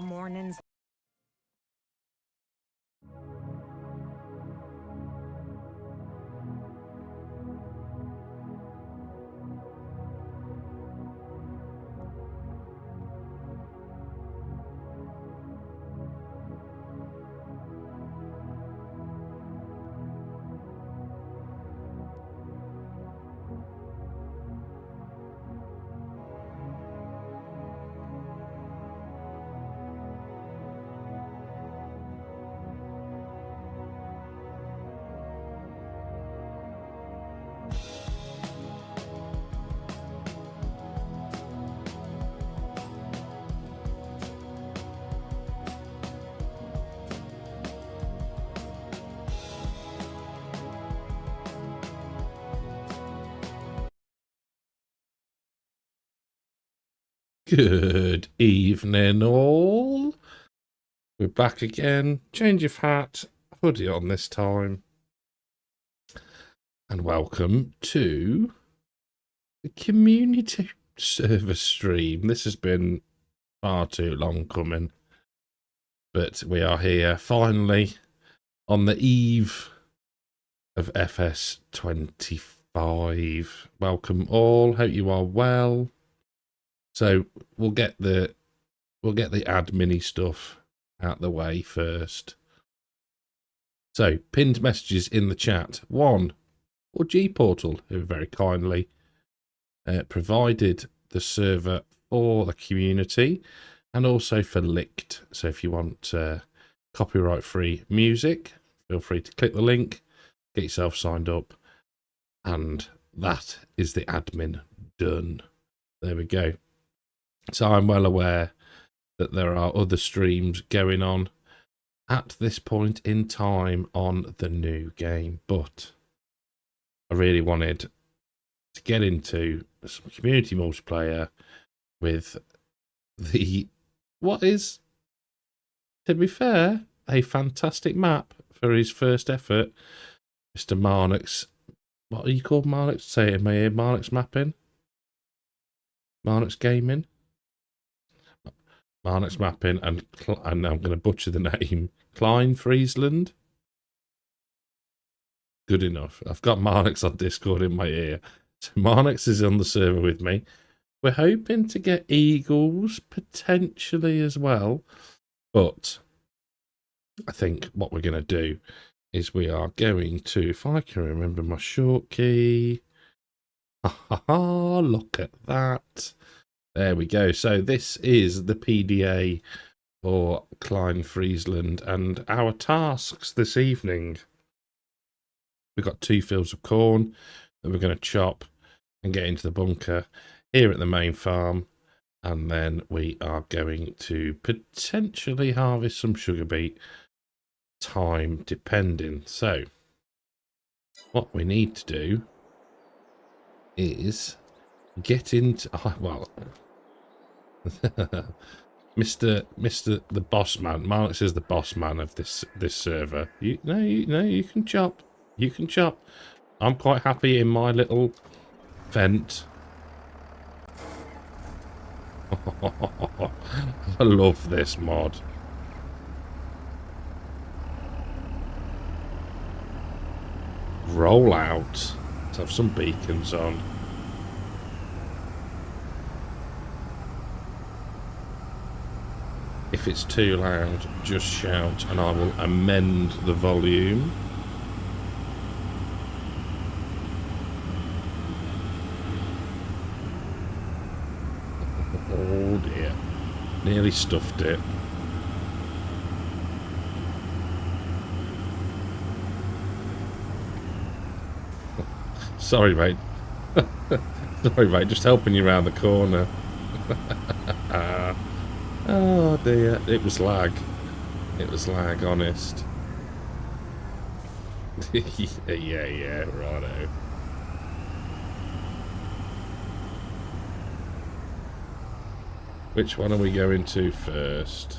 Mornings. Good evening, all. We're back again. Change of hat, hoodie on this time. And welcome to the community server stream. This has been far too long coming, but we are here finally on the eve of FS25. Welcome all. Hope you are well. So we'll get the admin stuff out the way first. So pinned messages in the chat. One, or G Portal, who very kindly provided the server for the community and also for Licked. So if you want copyright free music, feel free to click the link, get yourself signed up, and that is the admin done. There we go. So I'm well aware that there are other streams going on at this point in time on the new game, but I really wanted to get into some community multiplayer with what is, to be fair, a fantastic map for his first effort, Mr. Marnock's. What are you called, Marnock? Say it in my ear. Marnock's mapping. Marnock's gaming. Marnock's mapping, and I'm going to butcher the name. Klein, Friesland. Good enough. I've got Marnock's on Discord in my ear. So Marnock's is on the server with me. We're hoping to get Eagles potentially as well. But I think what we're going to do is we are going to, if I can remember my short key. Ha ha ha, look at that. There we go. So this is the PDA for Klein, Friesland, and our tasks this evening. We've got 2 fields of corn that we're going to chop and get into the bunker here at the main farm. And then we are going to potentially harvest some sugar beet, time depending. So what we need to do is get into, well, Mr. the boss man. Marnock is the boss man of this server. You can chop. You can chop. I'm quite happy in my little vent. I love this mod. Roll out. Let's have some beacons on. If it's too loud, just shout and I will amend the volume. Oh dear. Nearly stuffed it. Sorry, mate. Sorry, mate. Just helping you around the corner. Oh dear. It was lag. It was lag, honest. yeah, righto. Which one are we going to first?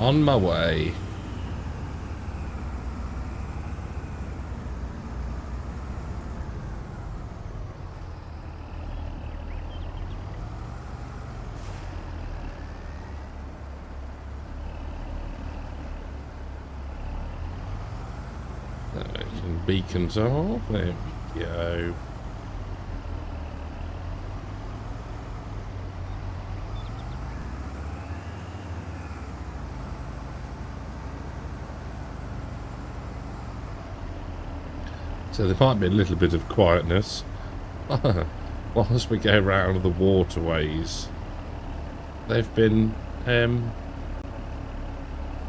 On my way. Beacons off. There we go. So there might be a little bit of quietness whilst we go round the waterways. They've been,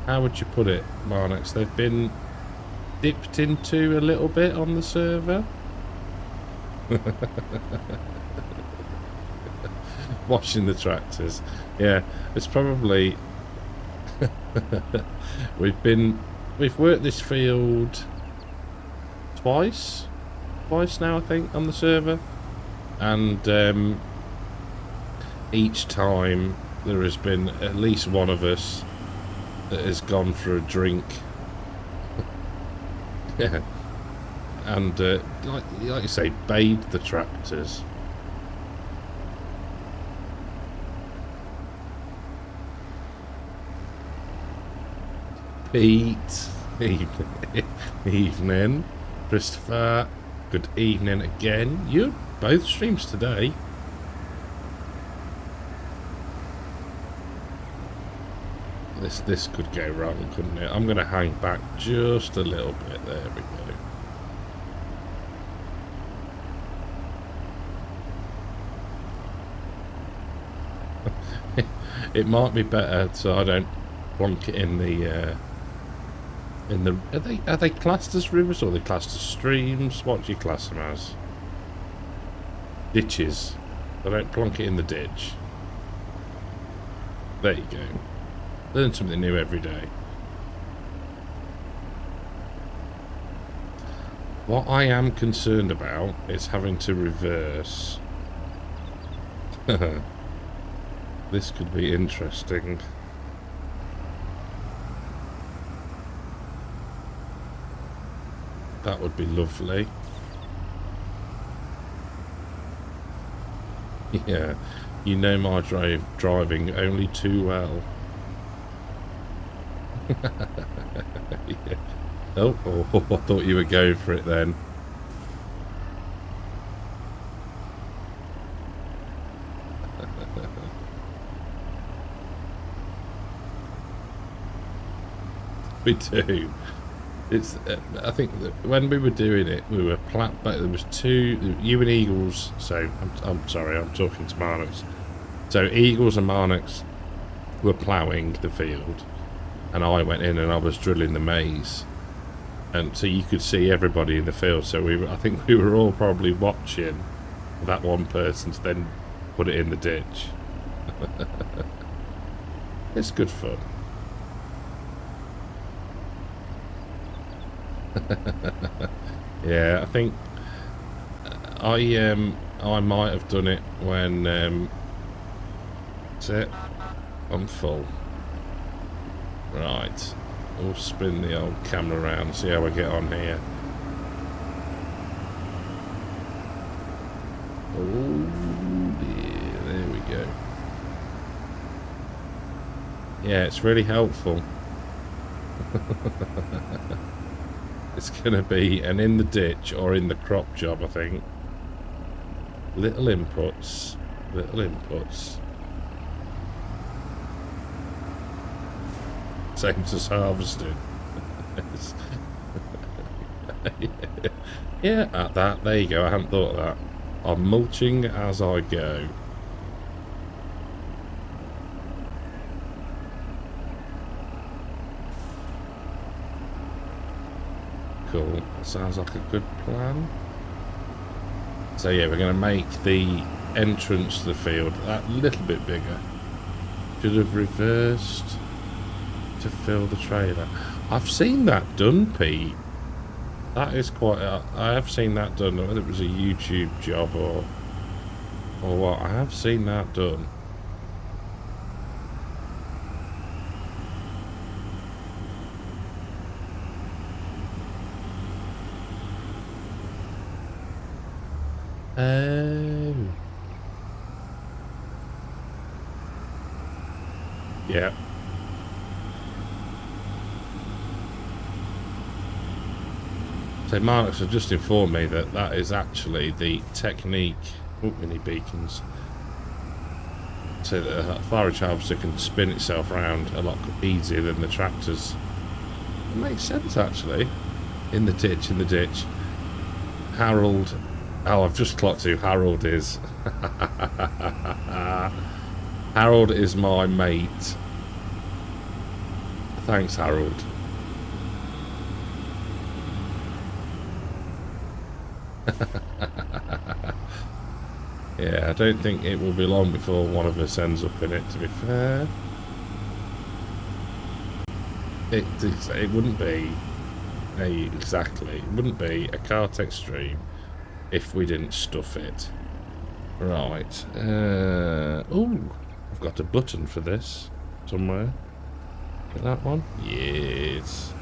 how would you put it, Marnox? They've been dipped into a little bit on the server. Watching the tractors. Yeah, it's probably we've worked this field twice now, I think, on the server, and each time there has been at least one of us that has gone for a drink. Yeah, and like you say, bathed the tractors. Pete. Evening, Christopher. Good evening again. You both streams today. This could go wrong, couldn't it? I'm going to hang back just a little bit. There we go. It might be better so I don't plonk it in the. Are they classed as rivers or are they classed as streams? What do you class them as? Ditches. I don't plonk it in the ditch. There you go. Learn something new every day. What I am concerned about is having to reverse. This could be interesting. That would be lovely. Yeah, you know my driving only too well. Yeah. Oh, I thought you were going for it then. We do. It's. I think that when we were doing it, we were but there was two. You and Eagles. So I'm sorry. I'm talking to Marnox. So Eagles and Marnox were ploughing the field, and I went in and I was drilling the maize, and so you could see everybody in the field. So I think we were all probably watching that one person to then put it in the ditch. It's good fun. Yeah, I think I might have done it when that's it. I'm full. Right, we'll spin the old camera around and see how we get on here. Oh dear, there we go. Yeah, it's really helpful. It's going to be an in the ditch or in the crop job, I think. Little inputs. Little inputs. Same as harvesting. Yeah, at that. There you go. I hadn't thought of that. I'm mulching as I go. Cool. Sounds like a good plan. So yeah, we're going to make the entrance to the field that little bit bigger. Should have reversed to fill the trailer. I've seen that done, Pete. That is quite... I have seen that done. Whether it was a YouTube job or what. I have seen that done. Yeah. So Marnox has just informed me that that is actually the technique. Oh, mini beacons. So that a forage harvester can spin itself around a lot easier than the tractors. It makes sense actually. In the ditch. Harold. Oh, I've just clocked who Harold is. Harold is my mate. Thanks, Harold. Yeah, I don't think it will be long before one of us ends up in it, to be fair. It wouldn't be exactly. It wouldn't be a Kartex stream if we didn't stuff it. Right. Oh, I've got a button for this somewhere. Get that one? Yes.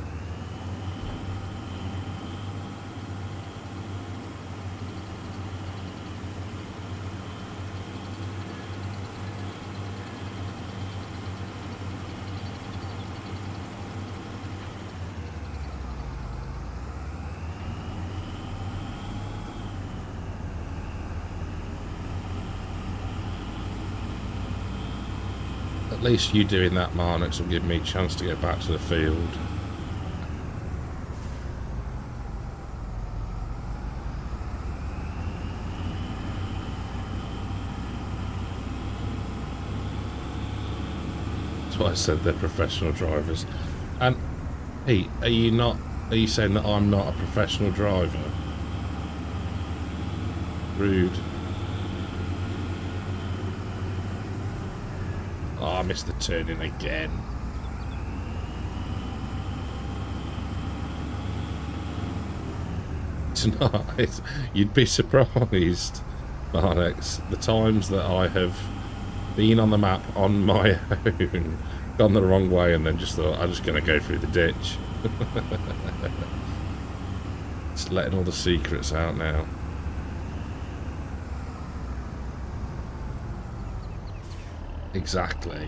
least you doing that, Marnix, will give me a chance to get back to the field. That's why I said they're professional drivers. And Pete, are you saying that I'm not a professional driver? Rude. Oh, I missed the turning again. It's not. You'd be surprised, Marnix, the times that I have been on the map on my own, gone the wrong way, and then just thought, I'm just going to go through the ditch. Just letting all the secrets out now. Exactly.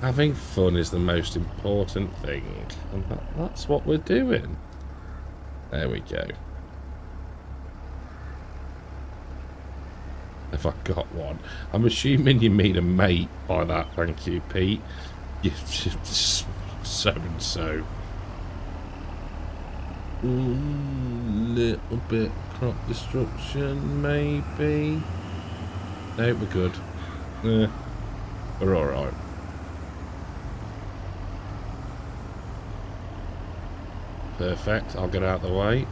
Having fun is the most important thing, and that's what we're doing. There we go. If I got one. I'm assuming you mean a mate by that, thank you, Pete. You're just so and so. Little bit crop destruction, maybe. No, we're good. We're alright. Perfect, I'll get out of the way.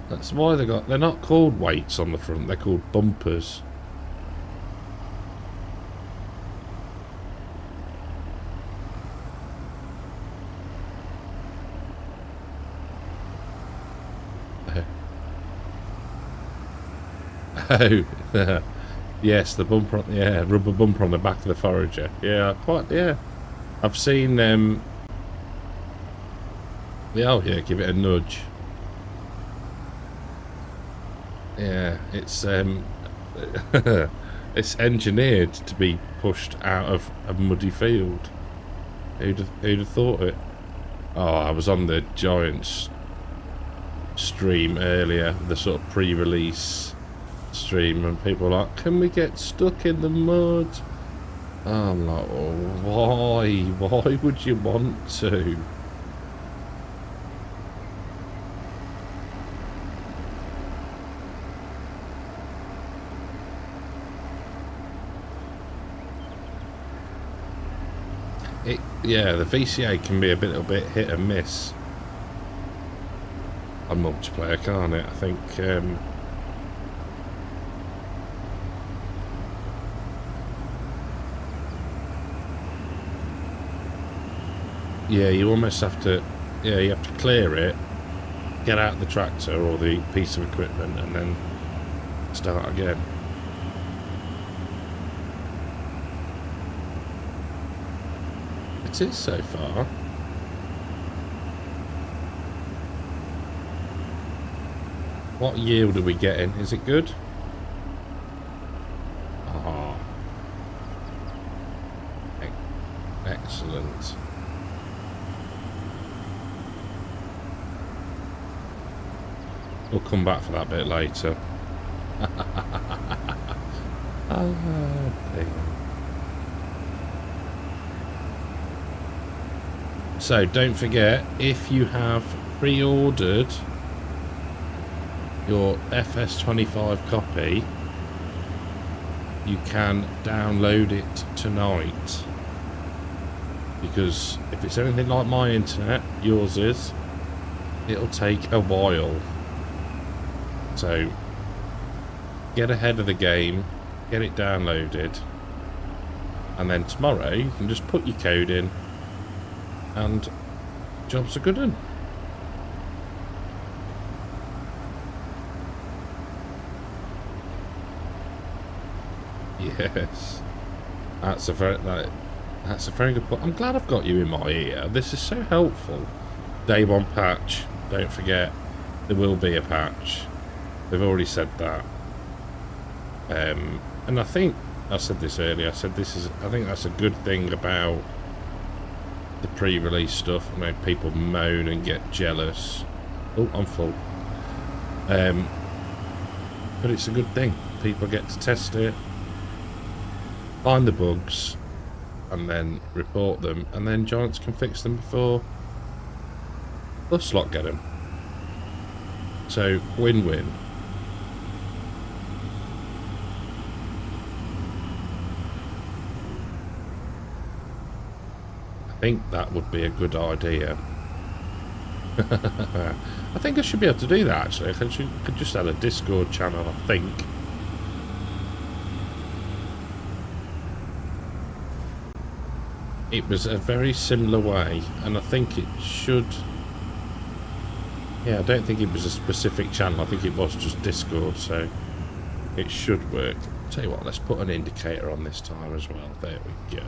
That's why they're not called weights on the front, they're called bumpers. Oh, yes, the bumper, rubber bumper on the back of the Forager. Yeah. I've seen oh yeah, give it a nudge. Yeah, it's it's engineered to be pushed out of a muddy field. Who'd have thought it? Oh, I was on the Giants stream earlier, the sort of pre-release stream, and people were like, can we get stuck in the mud? I'm like, oh, why would you want to? Yeah, the VCA can be a little bit hit and miss on multiplayer, can't it? I think yeah, you almost have to, you have to clear it, get out the tractor or the piece of equipment, and then start again. It is so far. What yield are we getting? Is it good? Ah, excellent. We'll come back for that bit later. Oh, dear. So don't forget, if you have pre-ordered your FS25 copy, you can download it tonight. Because if it's anything like my internet, yours is, it'll take a while. So get ahead of the game, get it downloaded, and then tomorrow you can just put your code in and job's a good one. Yes, that's a very good point. I'm glad I've got you in my ear. This is so helpful. Day one patch. Don't forget, there will be a patch. They've already said that. And I think I said this earlier. I said I think that's a good thing about the pre-release stuff. I mean, people moan and get jealous. Oh, I'm full. but it's a good thing. People get to test it, find the bugs, and then report them, and then Giants can fix them before the slot get them. So win-win. I think that would be a good idea. I think I should be able to do that actually. I could just add a Discord channel, I think. It was a very similar way, and I think it should... Yeah, I don't think it was a specific channel. I think it was just Discord, so it should work. Tell you what, let's put an indicator on this time as well. There we go.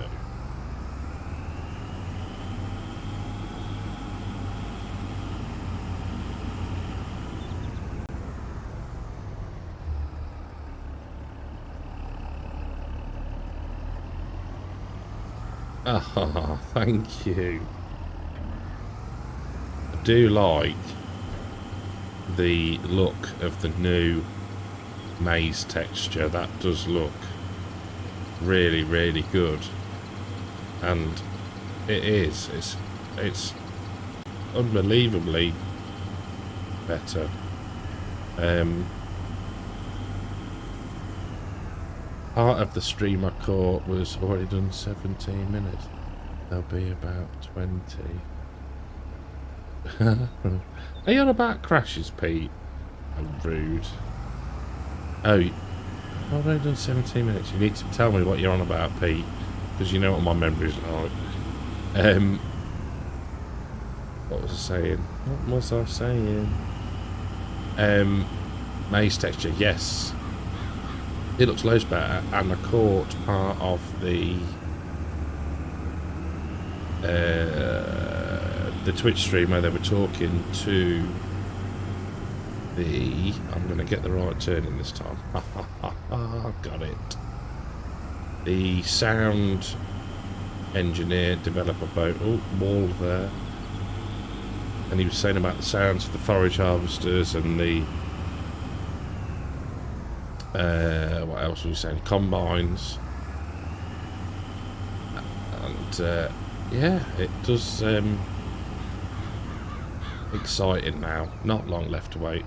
Ah, thank you. I do like the look of the new maize texture. That does look really, really good. And it is. It's unbelievably better. Part of the stream I caught was already done 17 minutes. There'll be about 20. Are you on about crashes, Pete? I'm rude. Oh, I've already done 17 minutes. You need to tell me what you're on about, Pete, because you know what my memory's like. What was I saying? What was I saying? Maize texture, yes. It looks loads better, and I caught part of the Twitch stream where they were talking to the... I'm going to get the right turn in this time. Got it. The sound engineer, developer boat. Oh, wall there. And he was saying about the sounds of the forage harvesters and the... what else was he saying? Combines. And yeah, it does exciting now. Not long left to wait.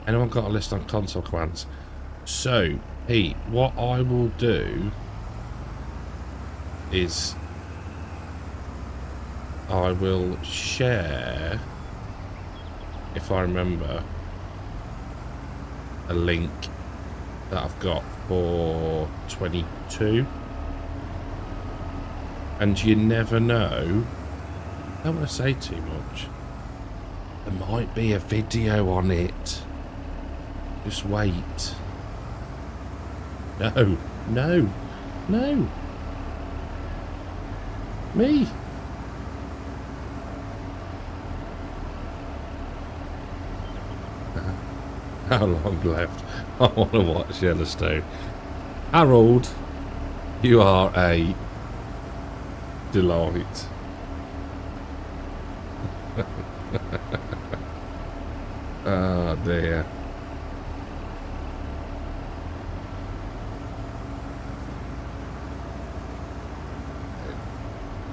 Anyone got a list on console commands? So, Pete, what I will do is I will share, if I remember, a link that I've got for 22, and you never know, I don't want to say too much, there might be a video on it. Just wait. No, no, no, me. How long left? I want to watch Yellowstone. Harold, you are a delight. Oh dear.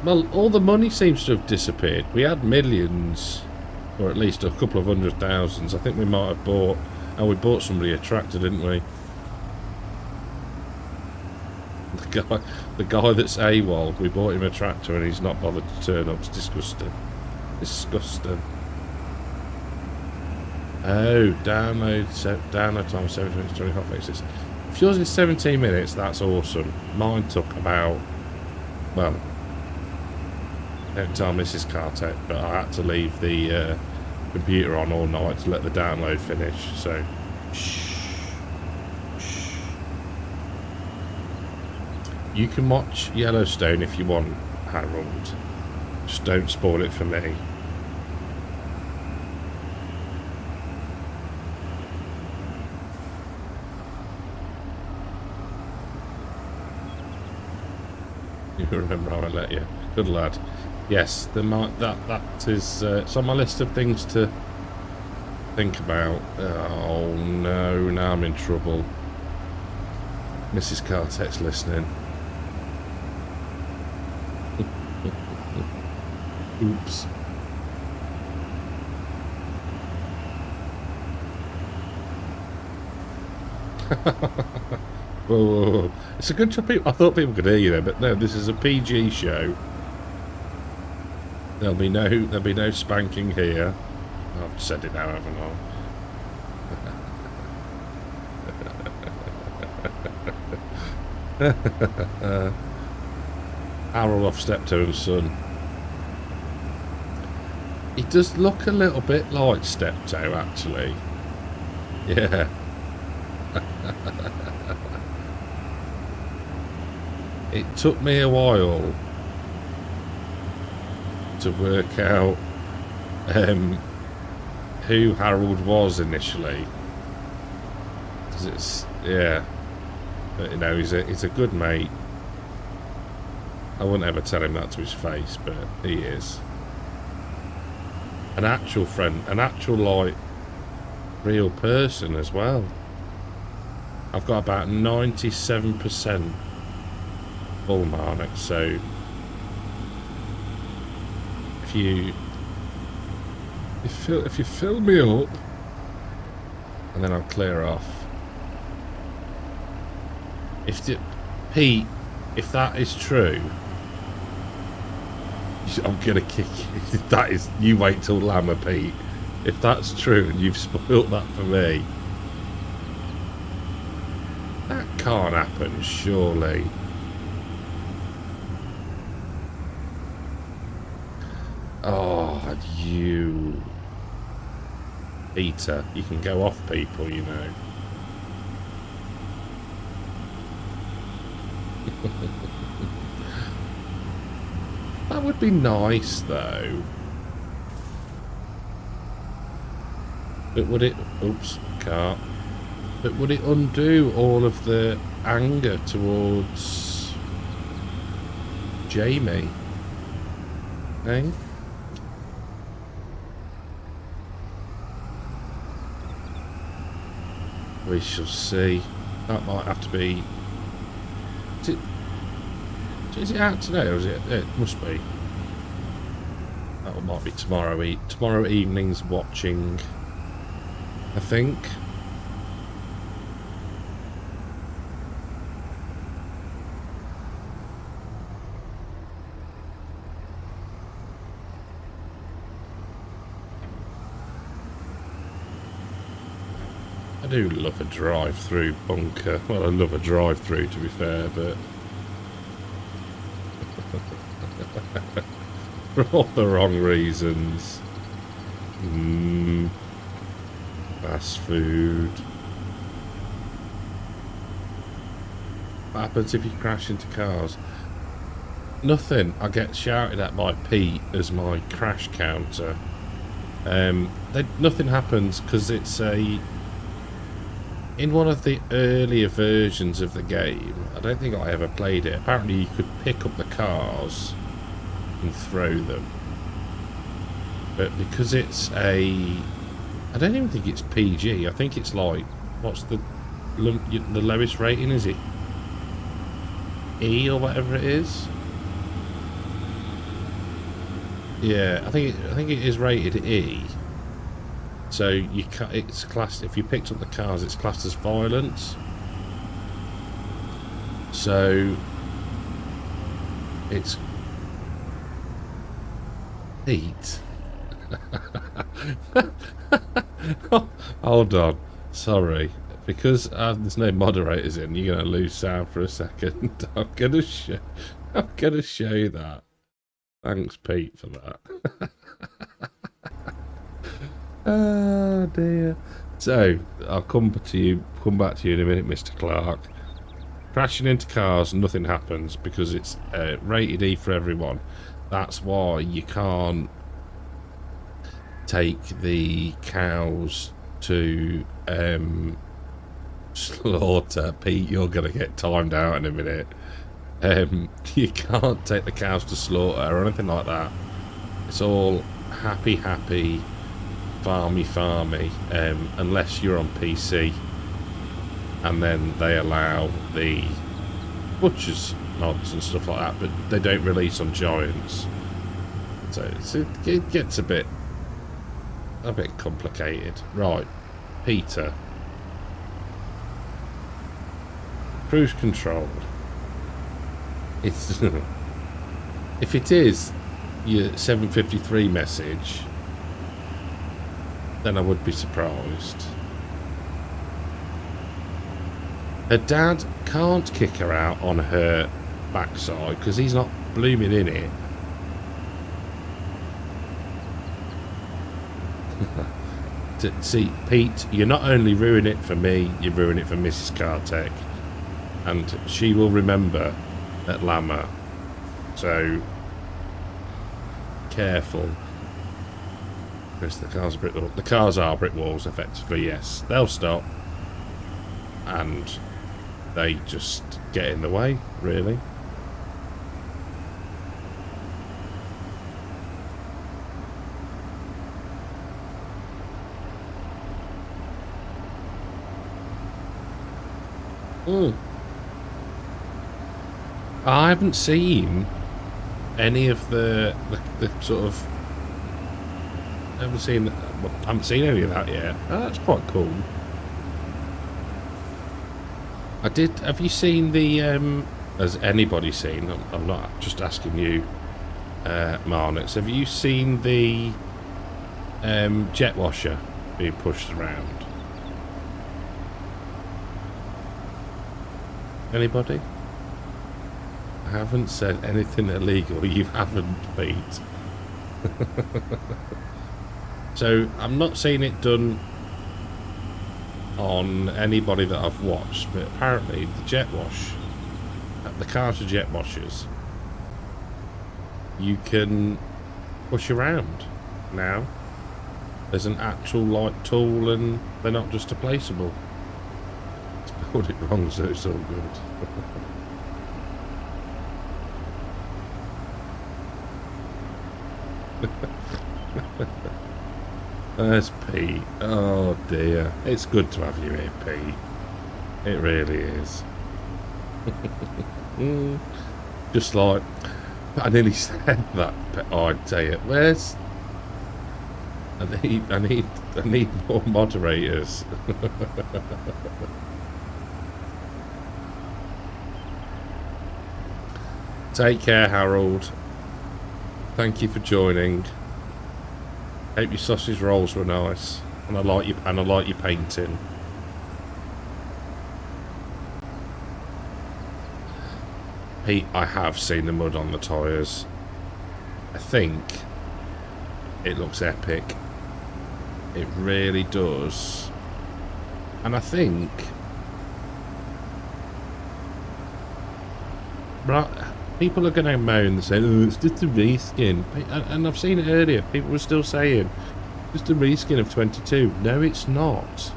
Well, all the money seems to have disappeared. We had millions, or at least a couple of 100,000. I think we might have bought... Oh, we bought somebody a tractor, didn't we? The guy that's AWOL, we bought him a tractor and he's not bothered to turn up. It's disgusting. Disgusting. Oh, download time 7 minutes 25 fixes. If yours is 17 minutes, that's awesome. Mine took about, well, don't tell Mrs. Cartett, but I had to leave the computer on all night to let the download finish, so shh. You can watch Yellowstone if you want, Harold. Just don't spoil it for me. You remember how I let you. Good lad. Yes, that is it's on my list of things to think about. Oh no, now I'm in trouble. Mrs. Cartet's listening. Oops. Whoa. It's a good job. I thought people could hear you there, but no. This is a PG show. There'll be no spanking here. I've said it now, haven't I? Harold off Steptoe's son. He does look a little bit like Steptoe, actually. Yeah. It took me a while to work out who Harold was initially. 'Cause it's, yeah. But, you know, he's a good mate. I wouldn't ever tell him that to his face, but he is. An actual friend, an actual, like, real person as well. I've got about 97% full Marnock, so if you fill me up, and then I'll clear off. Pete, if that is true, I'm gonna kick you. That is, you wait till Lammer, Pete. If that's true and you've spoilt that for me, that can't happen, surely. Oh, you, Peter, you can go off people, you know. That would be nice, though. But would it... Oops, car. But would it undo all of the anger towards Jamie? Eh? We shall see. That might have to be... Is it out today, or is it? It must be. That might be tomorrow. Tomorrow evening's watching, I think. I do love a drive-through bunker. Well, I love a drive-through, to be fair, but for all the wrong reasons. Fast food. What happens if you crash into cars? Nothing. I get shouted at by Pete as my crash counter. Nothing happens because it's a... In one of the earlier versions of the game, I don't think I ever played it, apparently you could pick up the cars and throw them. But because it's a... I don't even think it's PG, I think it's like... What's the lowest rating, is it? E or whatever it is? Yeah, I think it is rated E. So it's classed, if you picked up the cars, it's classed as violence. So it's Pete. Hold on, sorry, because there's no moderators in. You're gonna lose sound for a second. I'm gonna show you that. Thanks, Pete, for that. Oh dear. So I'll come back to you in a minute, Mr. Clark. Crashing into cars, nothing happens because it's rated E for everyone. That's why you can't take the cows to slaughter. Pete, you're gonna get timed out in a minute. You can't take the cows to slaughter or anything like that. It's all happy farmy, unless you're on PC, and then they allow the butchers mods and stuff like that, but they don't release on Giants, so it gets a bit complicated. Right, Peter, cruise control. It's if it is your 753 message, then I would be surprised. Her dad can't kick her out on her backside because he's not blooming in it. See, Pete, you're not only ruining it for me, you ruin it for Mrs. Kartek, and she will remember at Lama. So careful. Because the cars are brick walls. The cars are brick walls, effectively. Yes, they'll stop, and they just get in the way, really. I haven't seen any of the sort of. I haven't seen any of that yet. Oh, that's quite cool. I did. Have you seen the? Has anybody seen? I'm not just asking you, Marnix. Have you seen the jet washer being pushed around? Anybody? I haven't said anything illegal. You haven't, Pete. So I'm not seeing it done on anybody that I've watched, but apparently the jet wash, the cars are jet washers, you can push around now. There's an actual like tool, and they're not just replaceable. Spelled it wrong, so it's all good. There's Pete. Oh dear. It's good to have you here, Pete. It really is. Just like, I nearly said that, but I'd tell you, where's... I need more moderators. Take care, Harold. Thank you for joining. Hope your sausage rolls were nice, and I like your painting. Pete, I have seen the mud on the tyres. I think it looks epic. It really does. And I think, right, people are going to moan and say, oh, it's just a reskin. And I've seen it earlier. People were still saying, just a reskin of 22. No, it's not.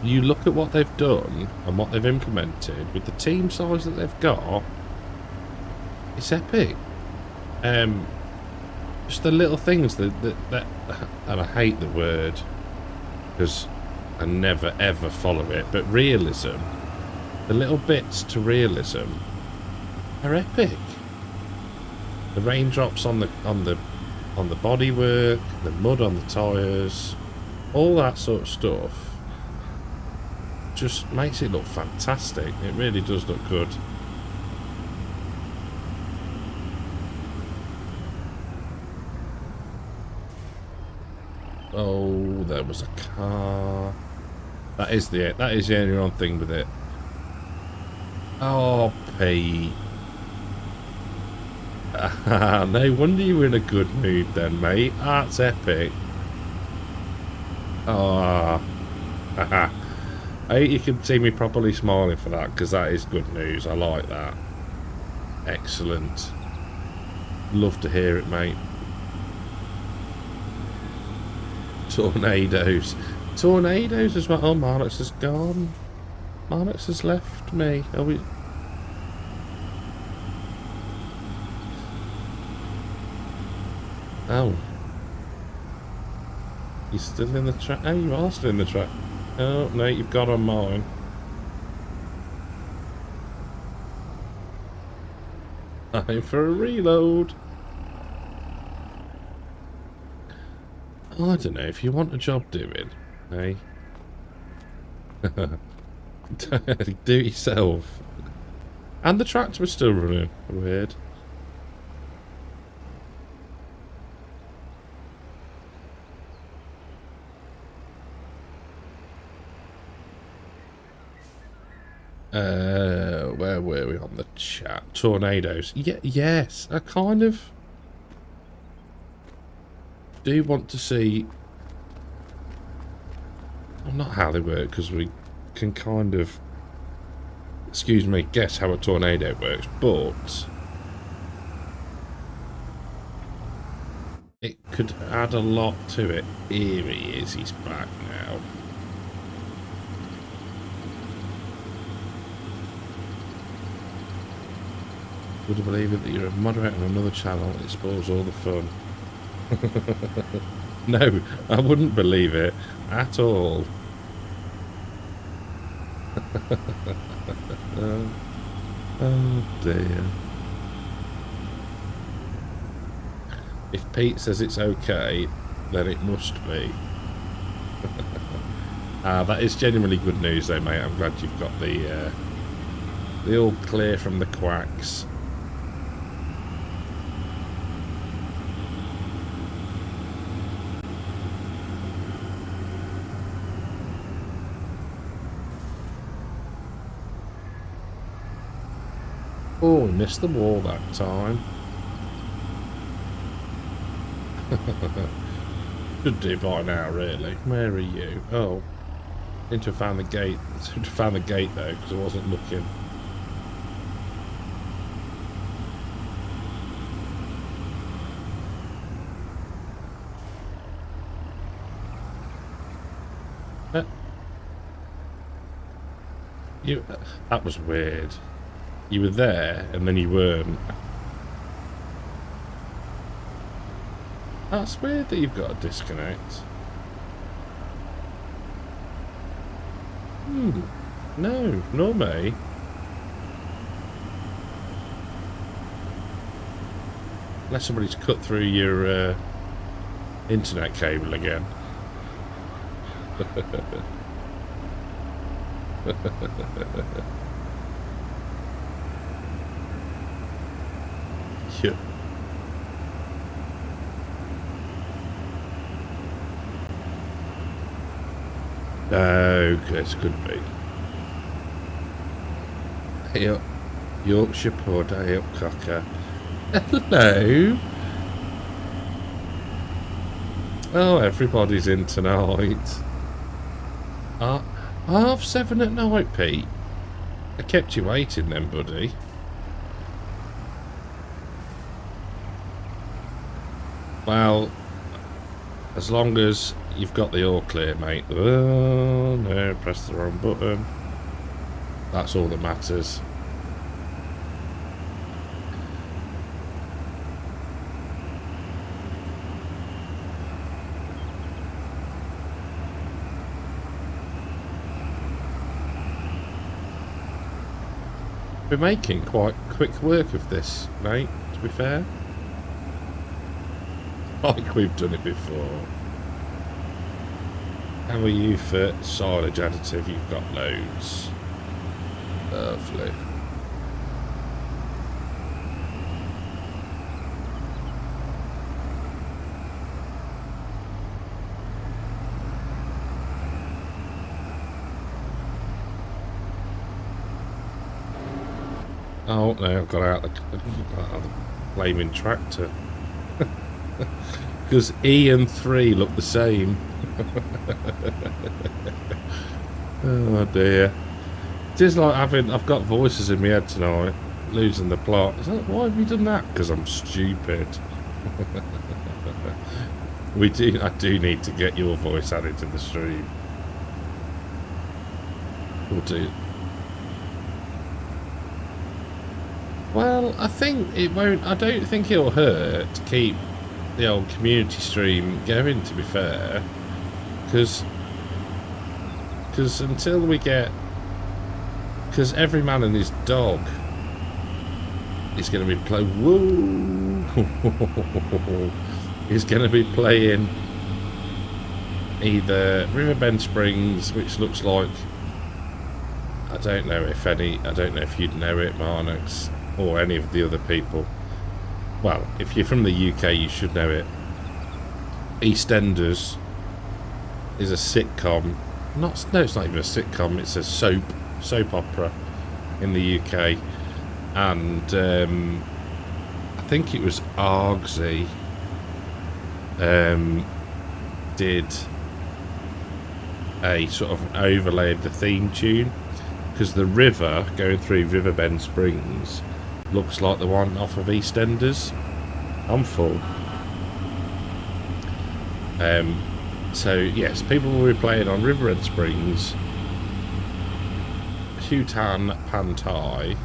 You look at what they've done and what they've implemented with the team size that they've got. It's epic. Just the little things that and I hate the word because I never ever follow it, but realism, the little bits to realism are epic. The raindrops on the bodywork, the mud on the tyres, all that sort of stuff just makes it look fantastic. It really does look good. Oh, there was a car. That is the only wrong thing with it. Oh, Pete. No wonder you were in a good mood then, mate. That's epic. Oh. I hope you can see me properly smiling for that, because that is good news. I like that. Excellent. Love to hear it, mate. Tornadoes as well. Oh, Marnix has gone. Marnix has left me. Are we... Oh. You're still in the track. Oh, you are still in the track. Oh, no, you've got on mine. Time for a reload. Oh, I don't know. If you want a job doing, hey? Do it yourself. And the tractor was still running. Weird. Where were we on the chat? Tornadoes. Yeah, yes. I kind of do want to see. Well, not how they work, because we can kind of, excuse me, guess how a tornado works, but it could add a lot to it. Here he is. He's back now. Would you believe it that you're a moderator on another channel? It spoils all the fun. No, I wouldn't believe it at all. Oh dear. If Pete says it's okay, then it must be. That is genuinely good news though, mate. I'm glad you've got the all clear from the quacks. Oh, we missed the wall that time. Should do by now, really. Where are you? Oh. Seem to have found the gate. Seem to have found the gate, though, because I wasn't looking. That was weird. You were there, and then you weren't. That's weird that you've got a disconnect. No, nor me. Unless somebody's cut through your internet cable again. Yeah. Oh, this could be. Hey up, Yorkshire Pud, hey up, cocker. Hello. Oh, everybody's in tonight. 7:30 at night, Pete. I kept you waiting then, buddy. Well, as long as you've got the all clear, mate. Oh, no, press the wrong button. That's all that matters. We're making quite quick work of this, mate, to be fair. Like we've done it before. How are you for silage additive? You've got loads. Lovely. Oh no, I've got out the flaming tractor. Because E and 3 look the same. Oh dear. It is like I've got voices in my head tonight, losing the plot. It's like, why have you done that? Because I'm stupid. I do need to get your voice added to the stream. We'll do. Well, I think it won't. I don't think it'll hurt to keep the old community stream going, to be fair. Because until we get... Because every man and his dog is going to be playing... Woo! He's going to be playing either Riverbend Springs, which looks like... I don't know if you'd know it, Marnix, or any of the other people. Well, if you're from the UK, you should know it. EastEnders is a sitcom. No, it's not even a sitcom. It's a soap opera in the UK, and I think it was Argsy did a sort of overlay of the theme tune, because the river going through Riverbend Springs looks like the one off of EastEnders. I'm full. So yes, people will be playing on Riverbend Springs, Hutan Pantai,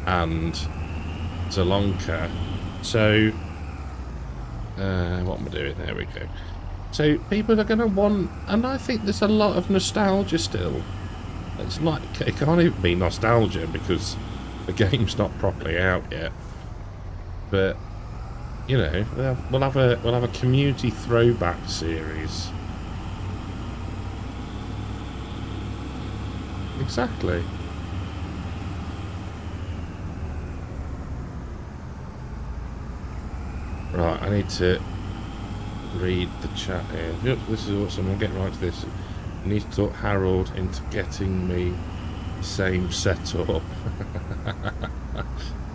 and Zalonka. So what am I doing? There we go. So people are going to want, and I think there's a lot of nostalgia still. It's like, it can't even be nostalgia because the game's not properly out yet. But you know, we'll have a community throwback series. Exactly. Right, I need to read the chat here. Yep, this is awesome. I'll get right to this. I need to talk Harold into getting me the same setup.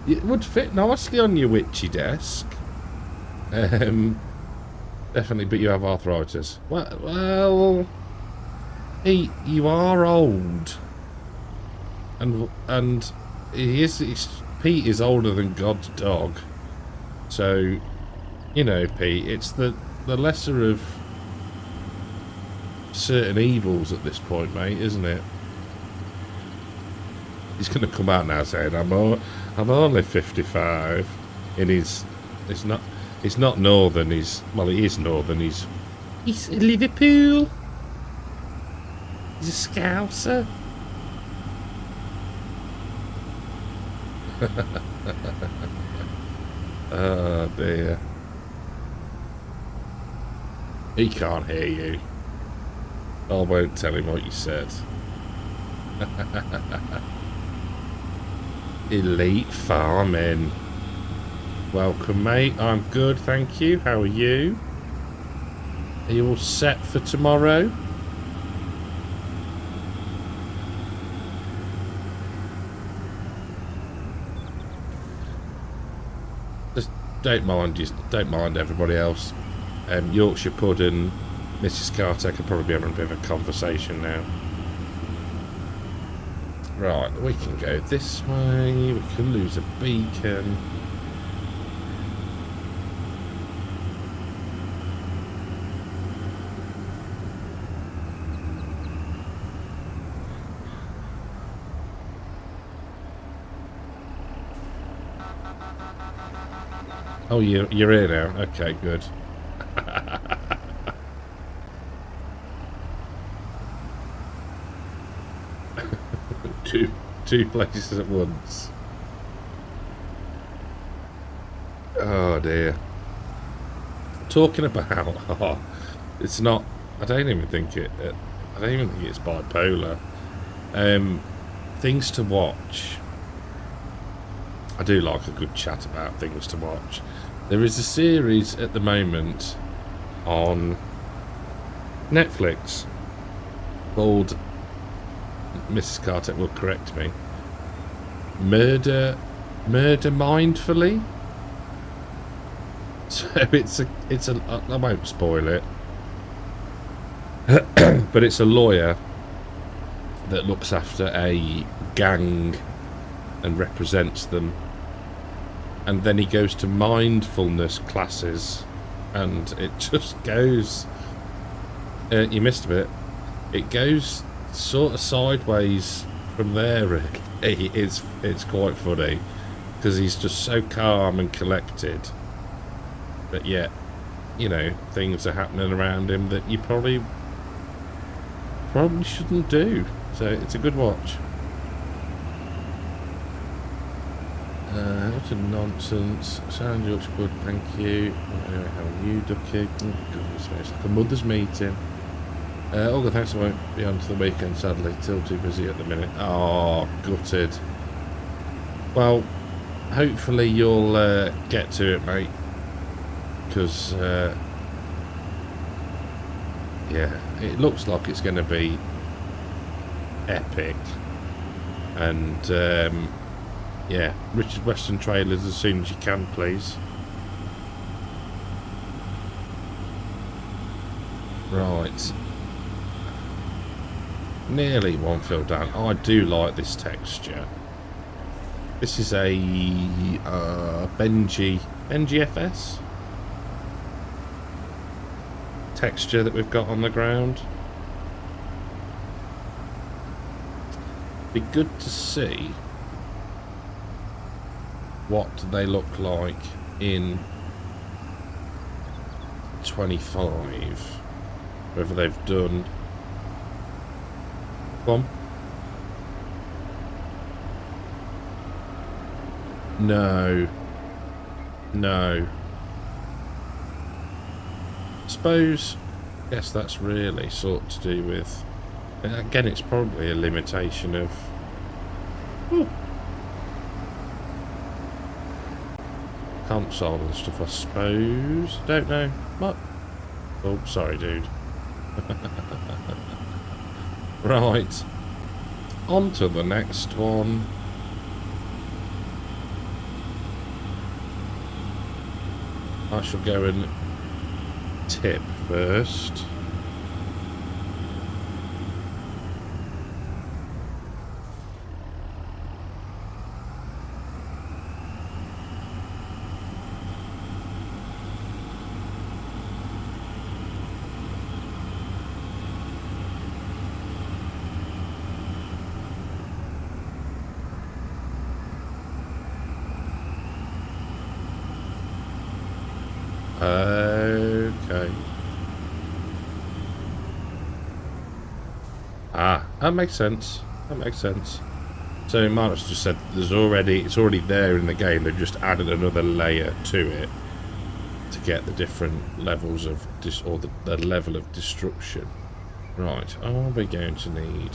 It would fit nicely on your witchy desk. Definitely, but you have arthritis. Well, you are old, and Pete is older than God's dog. So, you know, Pete, it's the lesser of certain evils at this point, mate, isn't it? He's going to come out now saying, I'm only 55. And it's not northern, he is northern, he's Liverpool. He's a Scouser. Oh dear. He can't hear you. I won't tell him what you said. Elite farming. Welcome, mate. I'm good, thank you. How are you? Are you all set for tomorrow? Just don't mind everybody else. Yorkshire Pud and Mrs. Carter could probably be having a bit of a conversation now. Right, we can go this way. We can lose a beacon. Oh, you're here now. Okay, good. two places at once. Oh dear. Talking about, it's not. I don't even think it's bipolar. Things to watch. I do like a good chat about things to watch. There is a series at the moment on Netflix called, Mrs. Carter will correct me, Murder Mindfully. So it's a I won't spoil it, but it's a lawyer that looks after a gang and represents them, and then he goes to mindfulness classes, and it just goes, you missed a bit, it goes sort of sideways from there really. It's quite funny because he's just so calm and collected, but yet you know, things are happening around him that you probably shouldn't do. So it's a good watch. What a nonsense. Sound looks good, thank you. Anyway, how are you, Ducky? Oh, goodness me, it's like a mother's meeting. Olga, thanks, I won't be on to the weekend, sadly. Still too busy at the minute. Oh, gutted. Well, hopefully you'll get to it, mate. Because, yeah, it looks like it's going to be epic. And, yeah, Richard Western trailers as soon as you can, please. Right. Nearly one fill down. Oh, I do like this texture. This is a Benji FS texture that we've got on the ground. Be good to see what they look like in 25. Whether they've done. Come on. No. No. Suppose, guess that's really sort to do with, again, it's probably a limitation of, console and stuff, I suppose. Don't know. What? Oh, sorry, dude. Right. On to the next one. I shall go and tip first. Okay. Ah, that makes sense. That makes sense. So Marcus just said it's already there in the game. They've just added another layer to it to get the different levels of the level of destruction. Right, are we going to need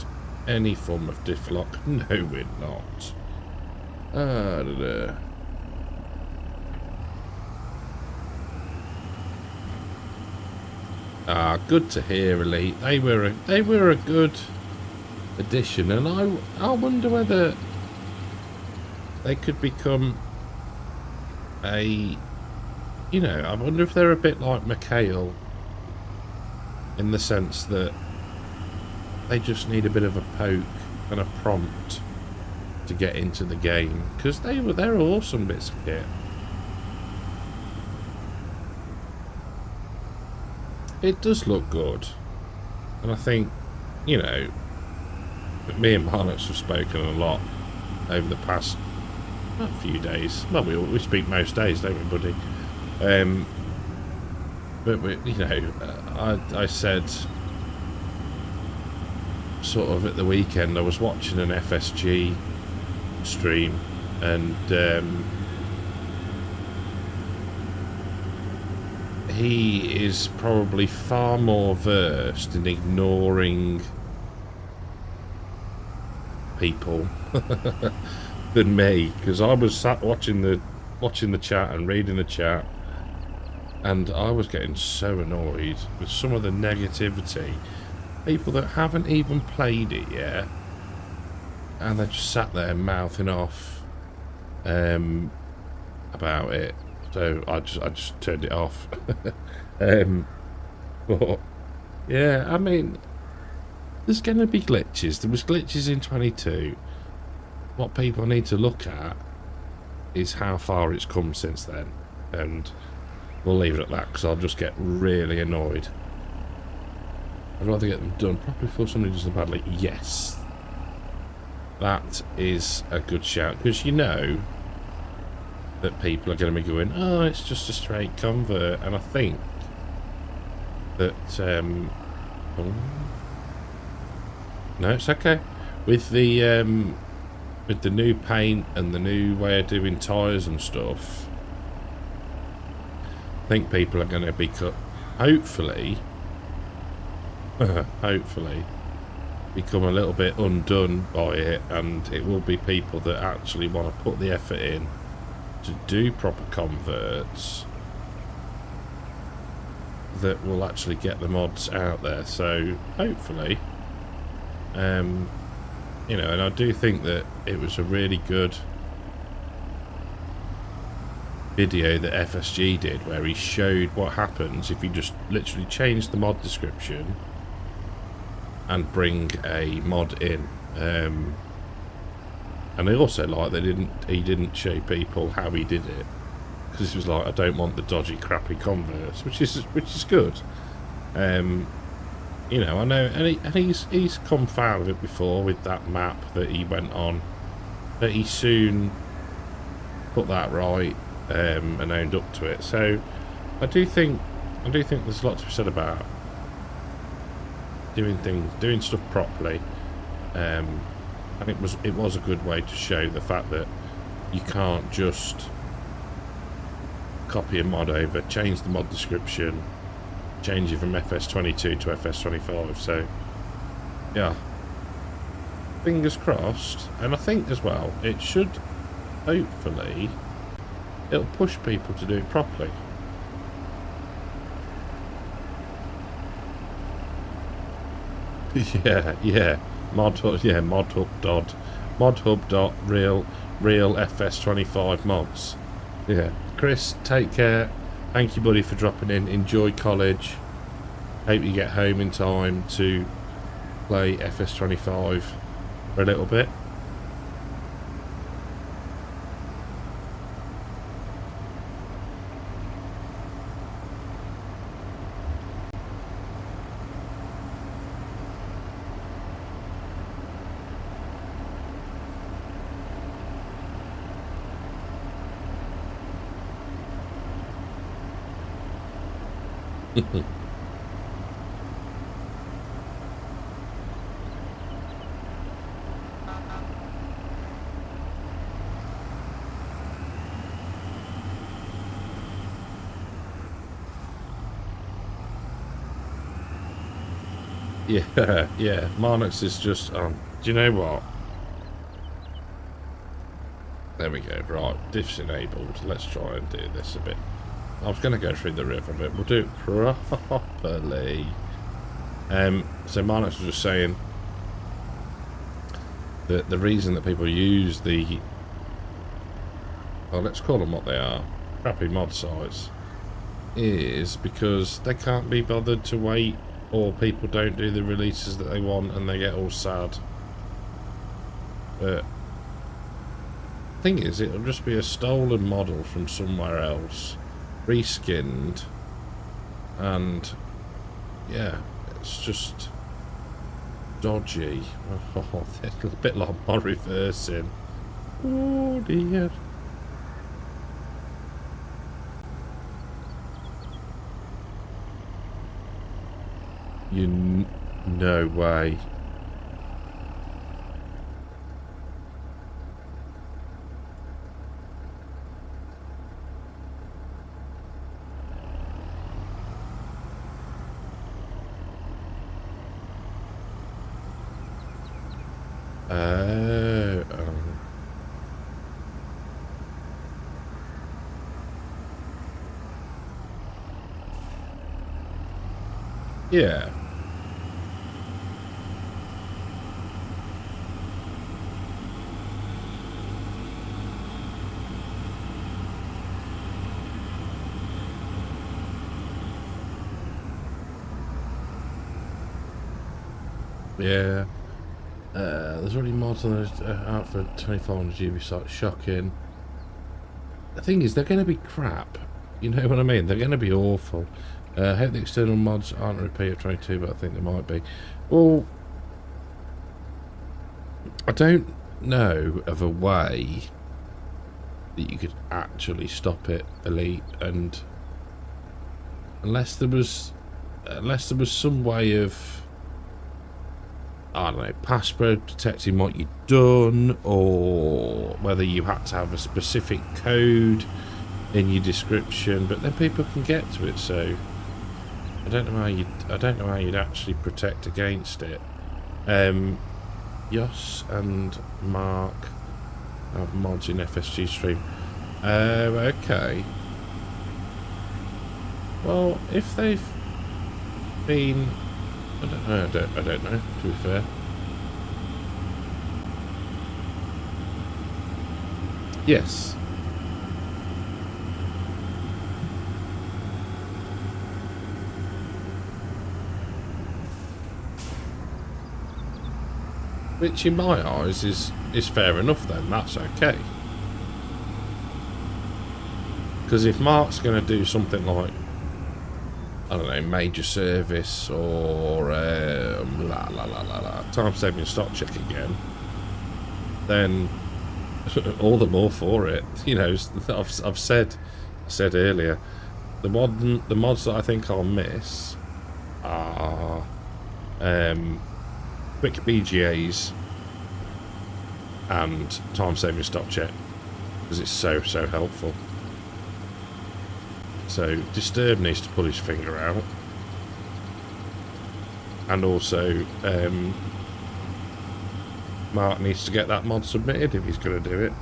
any form of diff lock? No, we're not. Ah, good to hear, Elite. They were a good addition, and I wonder whether they could become a, you know, I wonder if they're a bit like Mikhail in the sense that they just need a bit of a poke and a prompt to get into the game, because they're awesome bits of kit. It does look good, and I think, you know, me and Marnix have spoken a lot over the past few days. Well, we speak most days, don't we, buddy? But you know, I said sort of at the weekend I was watching an FSG stream, and he is probably far more versed in ignoring people than me, because I was sat watching the chat and reading the chat, and I was getting so annoyed with some of the negativity. People that haven't even played it yet, and they just sat there mouthing off about it. So I just turned it off. But yeah, I mean, there's going to be glitches. There was glitches in 22. What people need to look at is how far it's come since then, and we'll leave it at that, because I'll just get really annoyed. I'd rather get them done properly before somebody does them badly. Yes, that is a good shout, because you know that people are going to be going, oh, it's just a straight convert, and I think that oh, no, it's okay. With the new paint and the new way of doing tyres and stuff, I think people are going to be hopefully become a little bit undone by it, and it will be people that actually want to put the effort in to do proper converts that will actually get the mods out there. So hopefully, you know, and I do think that it was a really good video that FSG did, where he showed what happens if you just literally change the mod description and bring a mod in. And I also like that he didn't show people how he did it, because he was like, I don't want the dodgy, crappy converts, which is good. You know, I know, and he's come foul of it before with that map that he went on, but he soon put that right, and owned up to it. So I do think there's a lot to be said about doing stuff properly. And it was a good way to show the fact that you can't just copy a mod over, change the mod description, change it from FS22 to FS25. So yeah, fingers crossed. And I think as well, it should hopefully, it'll push people to do it properly. yeah, modhub.real FS25 mods. Yeah, Chris, take care. Thank you, buddy, for dropping in. Enjoy college. Hope you get home in time to play FS25 for a little bit. Yeah, Marnix is just do you know what? There we go. Right, diff's enabled. Let's try and do this a bit. I was going to go through the river, but we'll do it properly. So Marnix was just saying that the reason that people use the, well, let's call them what they are, crappy mod sites, is because they can't be bothered to wait, or people don't do the releases that they want and they get all sad. But the thing is, it'll just be a stolen model from somewhere else, reskinned, and yeah, it's just dodgy. Oh, a bit like my reversing. Oh dear. No way. Yeah. Yeah. There's already mods on those out for 2500 GB site. Shocking. The thing is, they're going to be crap. You know what I mean? They're going to be awful. I hope the external mods aren't a repeat of 22, but I think they might be. Well, I don't know of a way that you could actually stop it, Elite, and unless there was unless there was some way of, I don't know, password protecting what you'd done, or whether you had to have a specific code in your description, but then people can get to it, so I don't know how you'd actually protect against it. Yoss and Mark have mods in FSG stream. Okay. Well, if they've been, I don't know, to be fair. Yes. Which in my eyes is fair enough then, that's okay. Because if Mark's going to do something like, I don't know, major service or time saving stock check again, then all the more for it. You know, I've said earlier, the mods that I think I'll miss are quick BGAs and time saving stock check, because it's so helpful. So Disturb needs to pull his finger out, and also Mark needs to get that mod submitted if he's going to do it.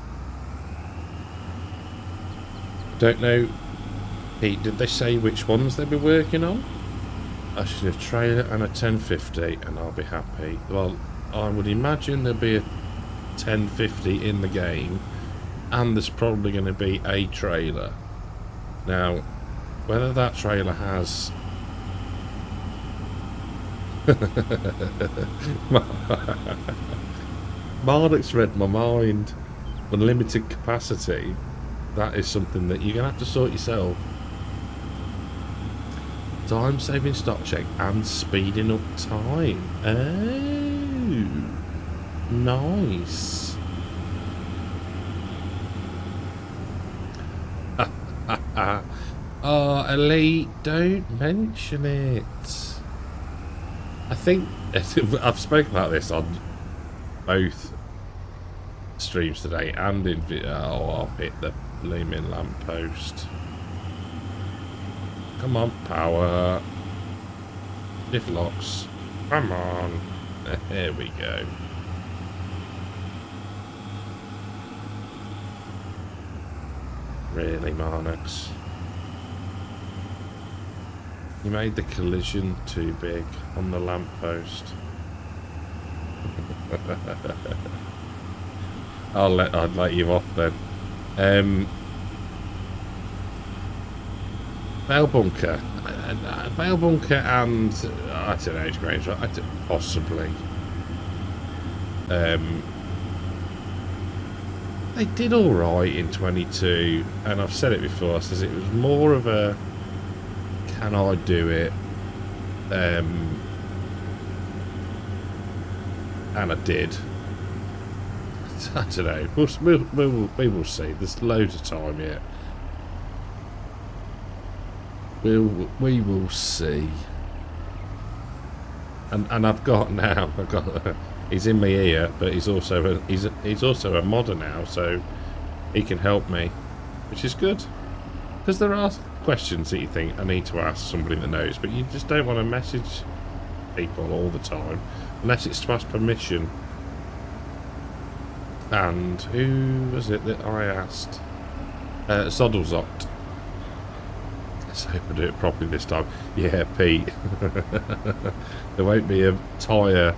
Don't know, Pete, did they say which ones they'll be working on? I should have a trailer and a 1050 and I'll be happy. Well, I would imagine there'll be a 1050 in the game, and there's probably going to be a trailer. Now, whether that trailer has Marduk's read my mind. Unlimited capacity, that is something that you're going to have to sort yourself. Time saving stock check and speeding up time. Oh, nice. Oh, Elite, don't mention it. I think I've spoken about this on both streams today and in video. Oh, I've hit the blooming lamppost. Come on, power. Diff locks. Come on. There we go. Really, Marnix? You made the collision too big on the lamppost. I'd let you off then. Bale bunker. Bale bunker and I don't know, it's Grange, possibly. They did alright in 22, and I've said it before, I says it was more of a can I do it? And I did. I don't know. We will see. There's loads of time yet. We will see. And I've got now. He's in my ear, but he's also a modder now, so he can help me, which is good. Because there are questions that you think I need to ask somebody that knows, but you just don't want to message people all the time unless it's to ask permission. And who was it that I asked? Soddlezoct. Let's hope I do it properly this time. Yeah, Pete. There won't be a tyre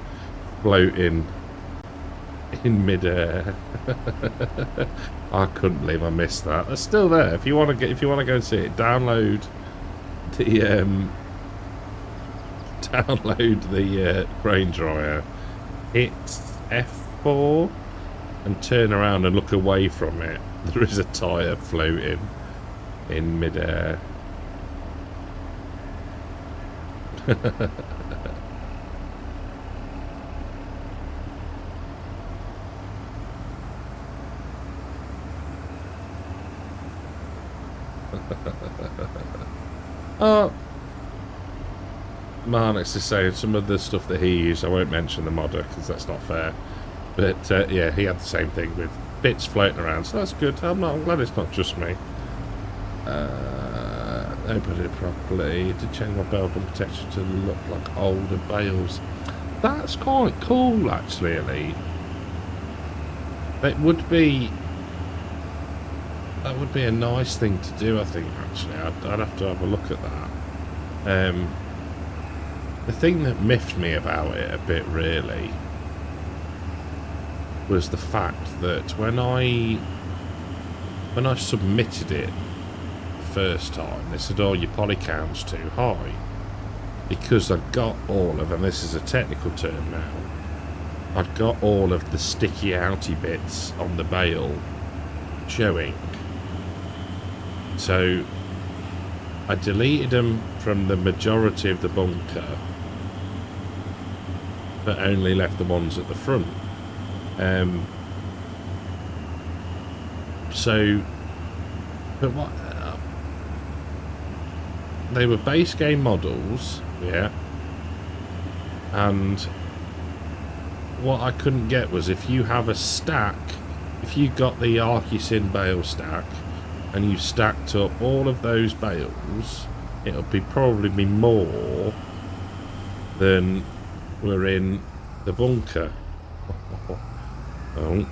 floating in midair. I couldn't believe I missed that. It's still there. If you want to go and see it, download the grain dryer. Hit F4 and turn around and look away from it. There is a tyre floating in midair. Marnix is saying some of the stuff that he used, I won't mention the modder because that's not fair. But yeah, he had the same thing with bits floating around, so that's good. I'm glad it's not just me. They put it properly to change my bell pump protection to look like older bales. That's quite cool, actually, Elite. That would be a nice thing to do, I think. Actually, I'd have to have a look at that. The thing that miffed me about it a bit, really, was the fact that when I submitted it the first time, they said, "Oh, your poly count's too high," because I'd got all of, and this is a technical term now, I'd got all of the sticky outy bits on the bale showing. So I deleted them from the majority of the bunker, but only left the ones at the front. But what? They were base game models, yeah. And what I couldn't get was if you have a stack, if you got the Arcusin bale stack, and you stacked up all of those bales, it'll probably be more than were in the bunker. Oh.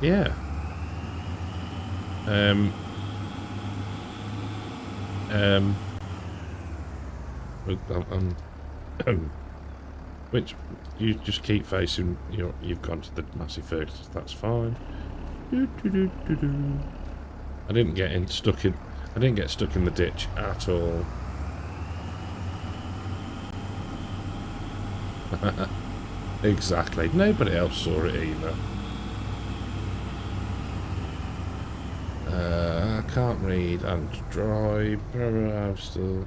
Yeah. Which you just keep facing. You've gone to the massive focus. That's fine. I didn't get stuck in the ditch at all. Exactly. Nobody else saw it either. I can't read and drive. I'm still.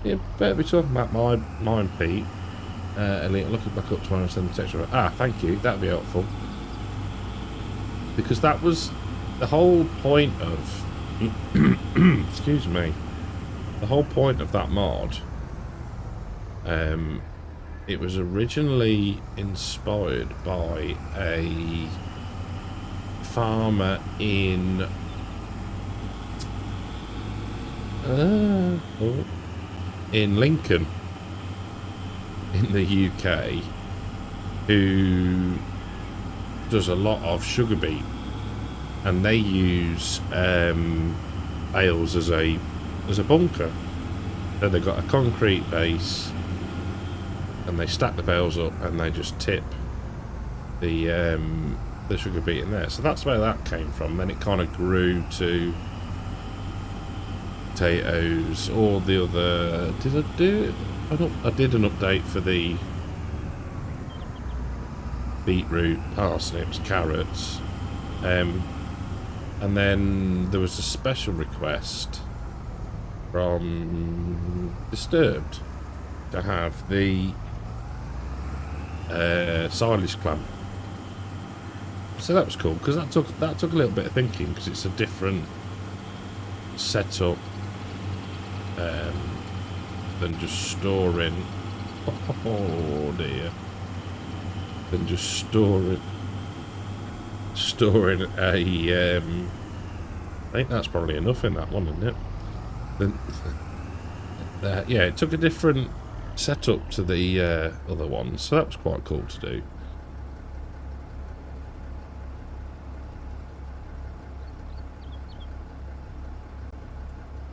Yeah, better be talking about mine, Pete. Elite, looking back up tomorrow and send the text. Thank you. That'd be helpful. Because that was the whole point of. Excuse me. The whole point of that mod. It was originally inspired by a farmer in Lincoln in the UK who does a lot of sugar beet, and they use bales as a bunker. So they've got a concrete base and they stack the bales up and they just tip the sugar beet in there. So that's where that came from. Then it kind of grew to potatoes, all the other. Did I do it? I did an update for the beetroot, parsnips, carrots, and then there was a special request from Disturbed to have the silage clamp. So that was cool because that took a little bit of thinking because it's a different setup than just storing. Oh dear! Than just storing a. I think that's probably enough in that one, isn't it? Then, yeah, it took a different setup to the other ones, so that was quite cool to do.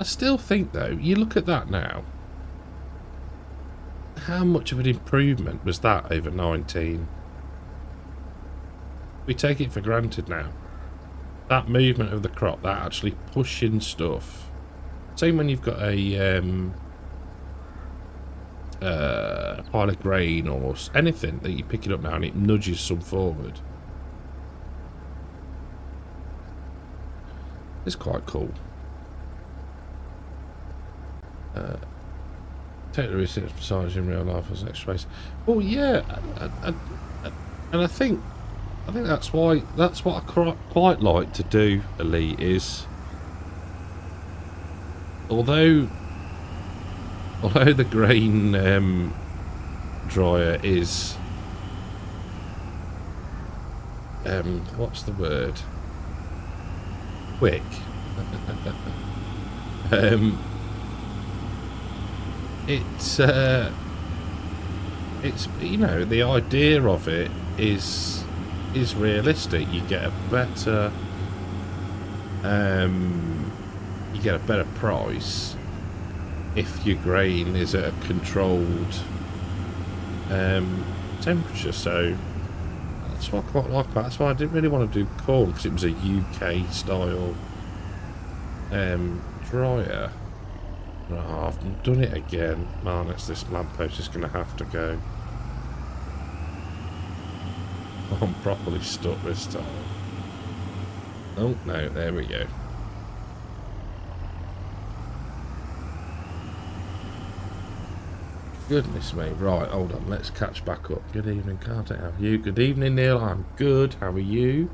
I still think, though, you look at that now. How much of an improvement was that over 19? We take it for granted now. That movement of the crop, that actually pushing stuff. Same when you've got a pile of grain or anything that you pick it up now and it nudges some forward. It's quite cool. Take the research massage in real life as an extra space. Oh yeah, and I think that's what I quite like to do. Elite is although the grain dryer is what's the word? Quick. It's you know, the idea of it is realistic. You get a better price if your grain is at a controlled temperature. So that's what I quite like about it. That's why I didn't really want to do corn, because it was a UK style dryer. Oh, I've done it again. Man, this lamppost is going to have to go. I'm properly stuck this time. Oh, no, there we go. Goodness me. Right, hold on. Let's catch back up. Good evening, Carter. How are you? Good evening, Neil. I'm good. How are you?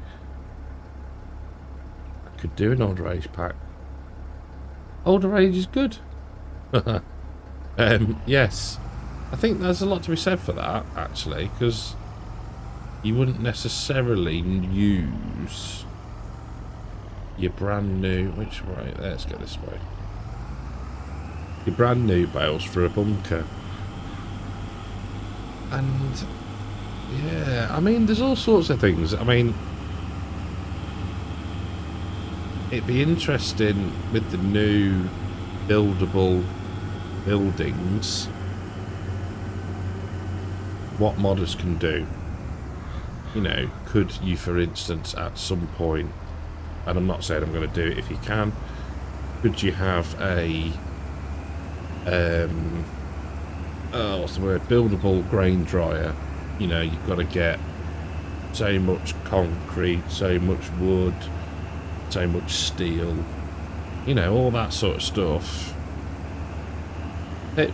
I could do an older age pack. Older age is good. Yes, I think there's a lot to be said for that, actually, because you wouldn't necessarily use your brand new, which way? Let's go this way. Your brand new bales for a bunker. And yeah, I mean, there's all sorts of things. I mean, it'd be interesting with the new buildable buildings what modders can do. You know, could you, for instance, at some point, and I'm not saying I'm going to do it if you can, could you have a what's the word, buildable grain dryer? You know, you've got to get so much concrete, so much wood, so much steel, you know, all that sort of stuff. I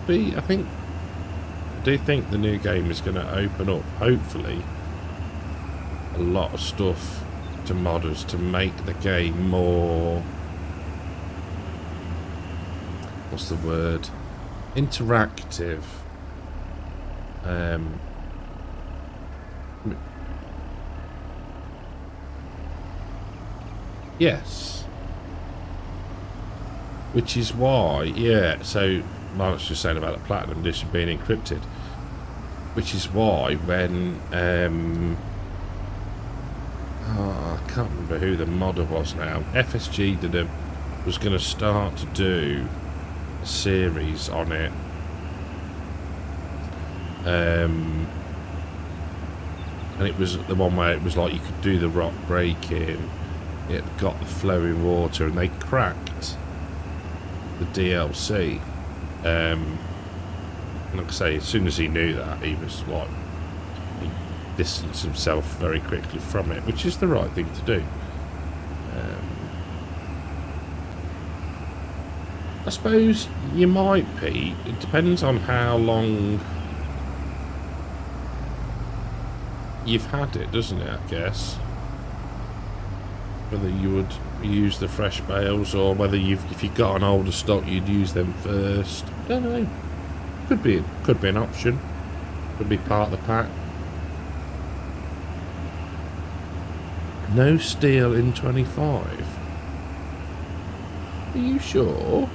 do think the new game is going to open up, hopefully, a lot of stuff to modders to make the game more, what's the word, interactive. Yes. Which is why, yeah, so Mark's just saying about the Platinum Edition being encrypted. Which is why when, I can't remember who the modder was now. FSG was going to start to do a series on it. And it was the one where it was like you could do the rock breaking. It got the flowing water, and they cracked the DLC. And like I say, as soon as he knew that, he was like, he distanced himself very quickly from it, which is the right thing to do. I suppose you might, Pete. It depends on how long you've had it, doesn't it, I guess? Whether you would use the fresh bales, or whether if you've got an older stock, you'd use them first. Don't know. Could be an option. Could be part of the pack. No steel in 25. Are you sure?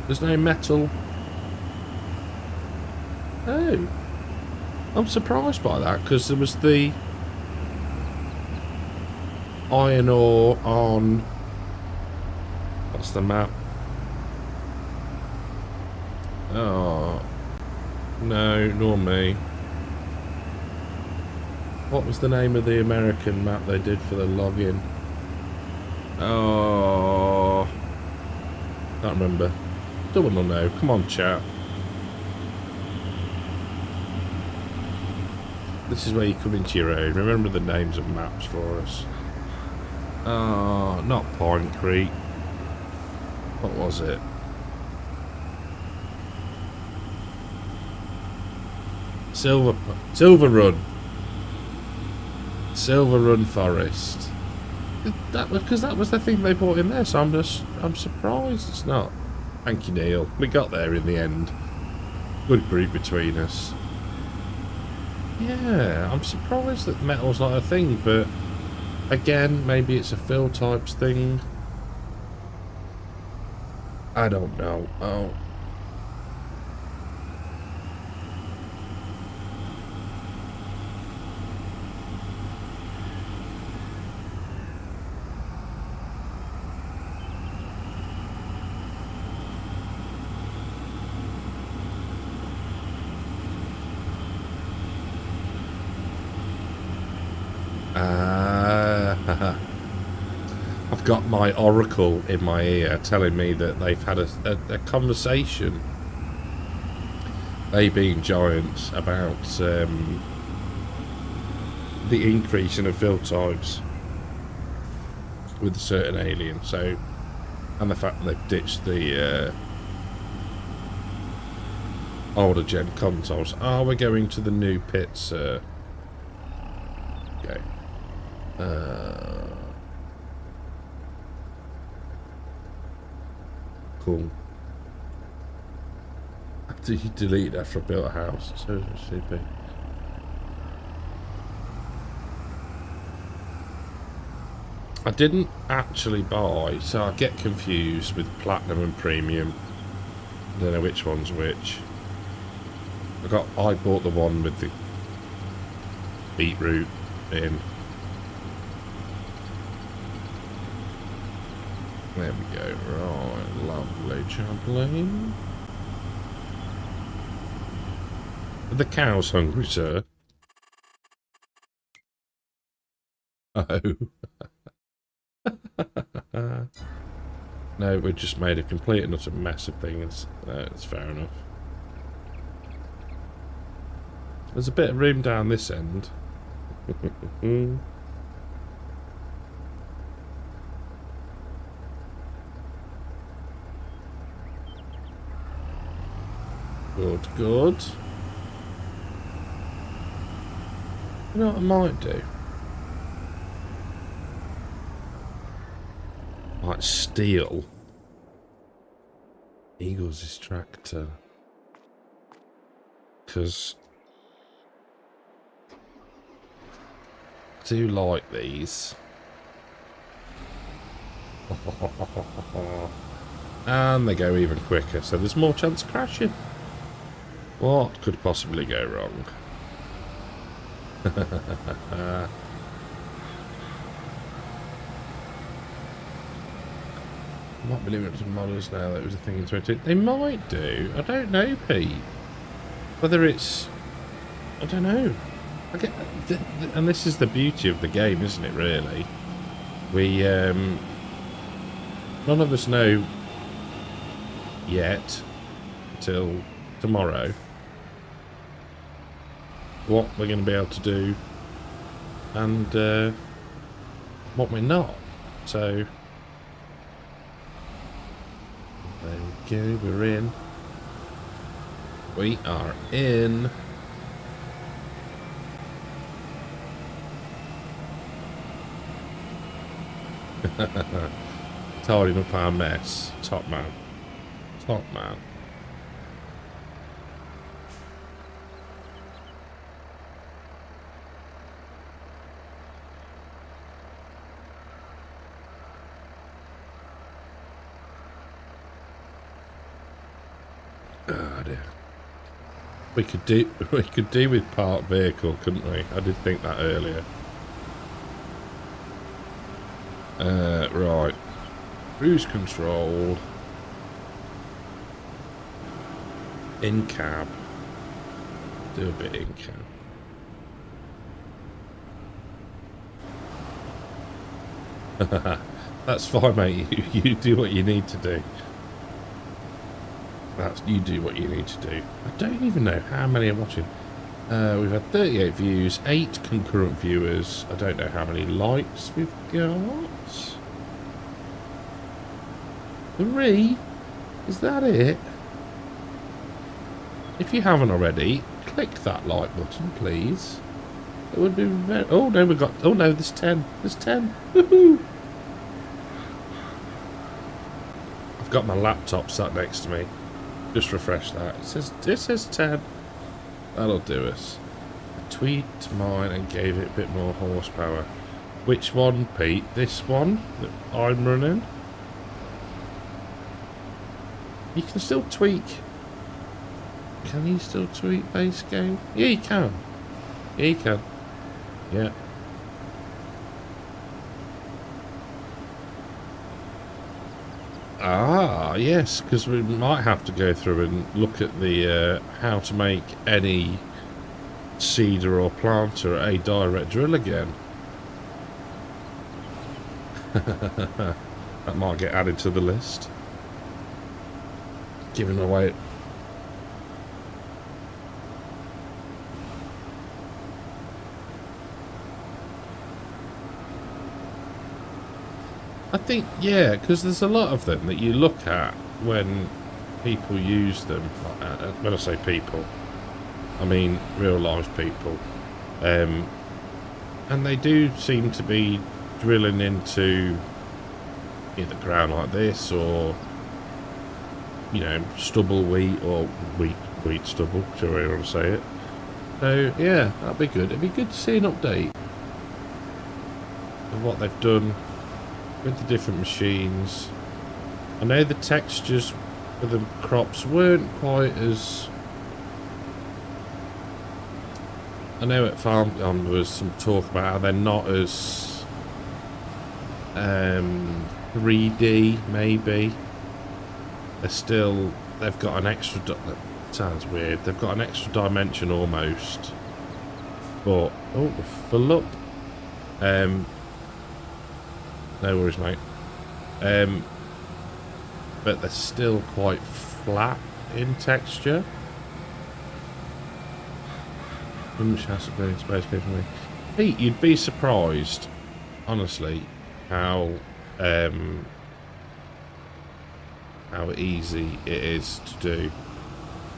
There's no metal. Oh, I'm surprised by that, because there was the iron ore on, what's the map? Oh no, nor me. What was the name of the American map they did for the login? Oh, can't remember. Don't want to know. Come on, chat. This is where you come into your own. Remember the names of maps for us. Oh, not Pine Creek. What was it? Silver Run. Silver Run Forest. that was the thing they brought in there, so I'm surprised it's not. Thank you, Neil. We got there in the end. Good group between us. Yeah, I'm surprised that metal's not a thing, but again, maybe it's a fill types thing. I don't know. Oh. I've got my oracle in my ear telling me that they've had a conversation, they being giants, about the increase in fill types with certain aliens. So, and the fact that they've ditched the older gen consoles. Oh, we're going to the new pits. Okay. Cool. After you delete after I built a house, so CP. I didn't actually buy, so I get confused with platinum and premium. I don't know which one's which. I bought the one with the beetroot in. There we go. Right, lovely jubbly. The cow's hungry, sir. Oh. No, we just made a complete and utter mess of things. That's fair enough. There's a bit of room down this end. Good, good. You know what I might do? Might steal Eagles' tractor. Because I do like these. And they go even quicker, so there's more chance of crashing. What could possibly go wrong? Might be limited to models now. That was a thing in 20. They might do. I don't know, Pete. Whether it's, I don't know. I get, and this is the beauty of the game, isn't it? Really, we none of us know yet till tomorrow what we're going to be able to do and what we're not. So there we go, we're in. We are in. Tidying up our mess. Top man. Top man. Oh dear. We could do with parked vehicle, couldn't we? I did think that earlier. Right. Cruise control. In cab. Do a bit in cab. That's fine, mate. You do what you need to do. You do what you need to do. I don't even know how many are watching. We've had 38 views, 8 concurrent viewers. I don't know how many likes we've got. 3? Is that it? If you haven't already, click that like button, please. It would be very... Oh, no, we got... Oh, no, there's 10. There's 10. Woohoo! I've got my laptop sat next to me. Just refresh that. It says 10. That'll do us. I tweaked mine and gave it a bit more horsepower. Which one, Pete? This one that I'm running? You can still tweak. Can you still tweak base game? Yeah, you can. Yeah, you can. Yeah. Ah, yes, because we might have to go through and look at the how to make any seeder or planter a direct drill again. That might get added to the list. Giving away. I think, yeah, because there's a lot of them that you look at when people use them. When I say people, I mean real life people. And they do seem to be drilling into either ground like this or, you know, stubble wheat or wheat stubble, whichever you want to say it. So, yeah, that'd be good. It'd be good to see an update of what they've done with the different machines. I know the textures for the crops weren't quite as... I know at Farm there was some talk about how they're not as 3D maybe. They're still... They've got an extra... That sounds weird. They've got an extra dimension almost. But... Oh, we're full up. No worries, mate. But they're still quite flat in texture. Pete, you'd be surprised, honestly, how easy it is to do.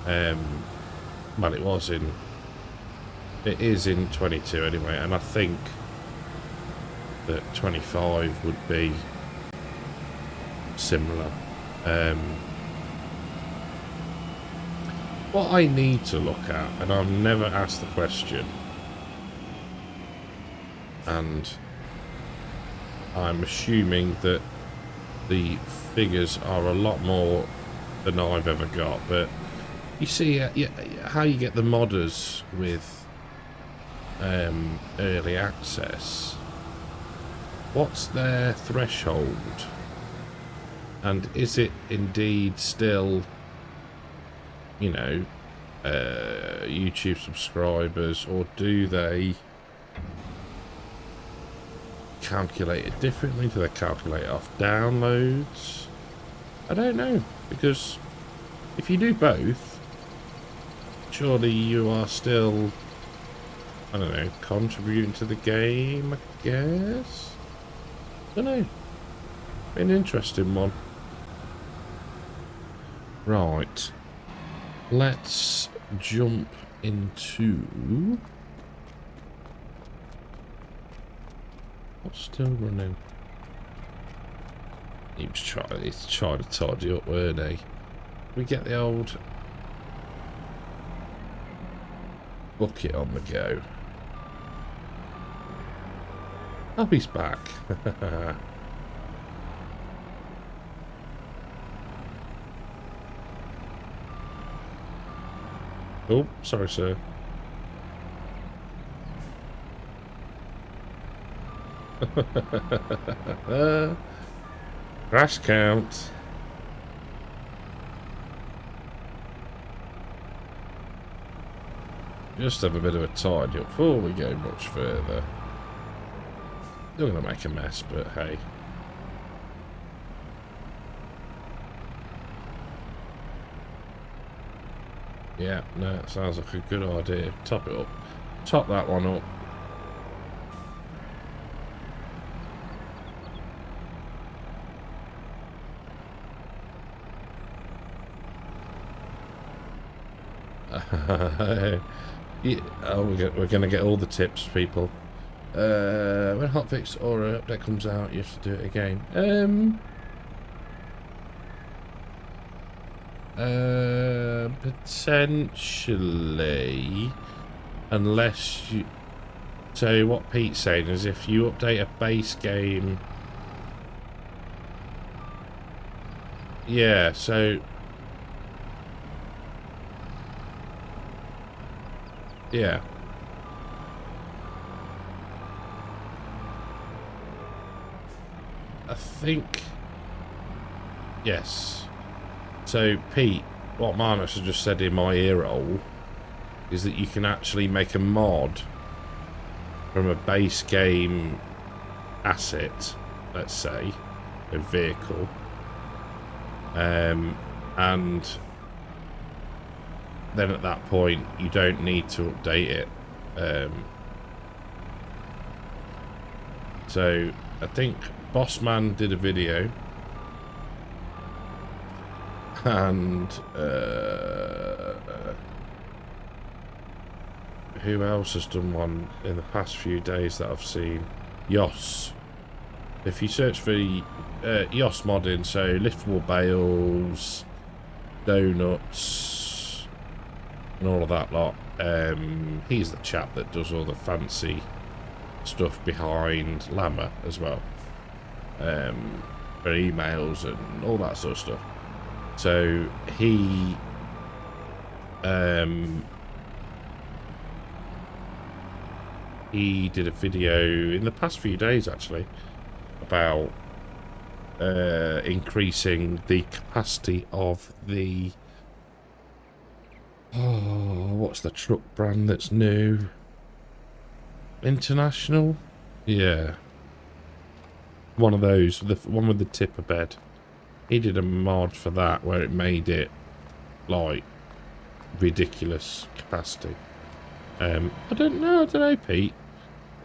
Well, it is in 22 anyway, and I think that 25 would be similar. What I need to look at, and I've never asked the question, and I'm assuming that the figures are a lot more than I've ever got, but you see how you get the modders with early access. What's their threshold? And is it indeed still, you know, YouTube subscribers, or do they calculate it differently? Do they calculate it off downloads? I don't know, because if you do both, surely you are still, I don't know, contributing to the game, I guess? Don't know. An interesting one. Right. Let's jump into... What's still running? He's trying to tidy up, weren't he? We get the old bucket on the go. Oh, he's back. Oh, sorry, sir. Crash count. Just have a bit of a tidy up before we go much further. Still gonna make a mess, but hey. Yeah, no, it sounds like a good idea. Top it up. Top that one up. Yeah, oh, we're going to get all the tips, people. When hotfix or an update comes out, you have to do it again. Potentially, unless you. So what Pete's saying is, if you update a base game, yeah. So yeah. I think yes. So Pete, what Marnus has just said in my ear hole is that you can actually make a mod from a base game asset, let's say, a vehicle, and then at that point you don't need to update it. So I think Bossman did a video, and who else has done one in the past few days that I've seen? Yos. If you search for Yos modding, so liftable bales, donuts, and all of that lot, he's the chap that does all the fancy stuff behind Llama as well, for emails and all that sort of stuff. So he did a video in the past few days actually about increasing the capacity of the what's the truck brand that's new? International? Yeah. One of those, the one with the tipper bed. He did a mod for that where it made it like ridiculous capacity. I don't know, Pete.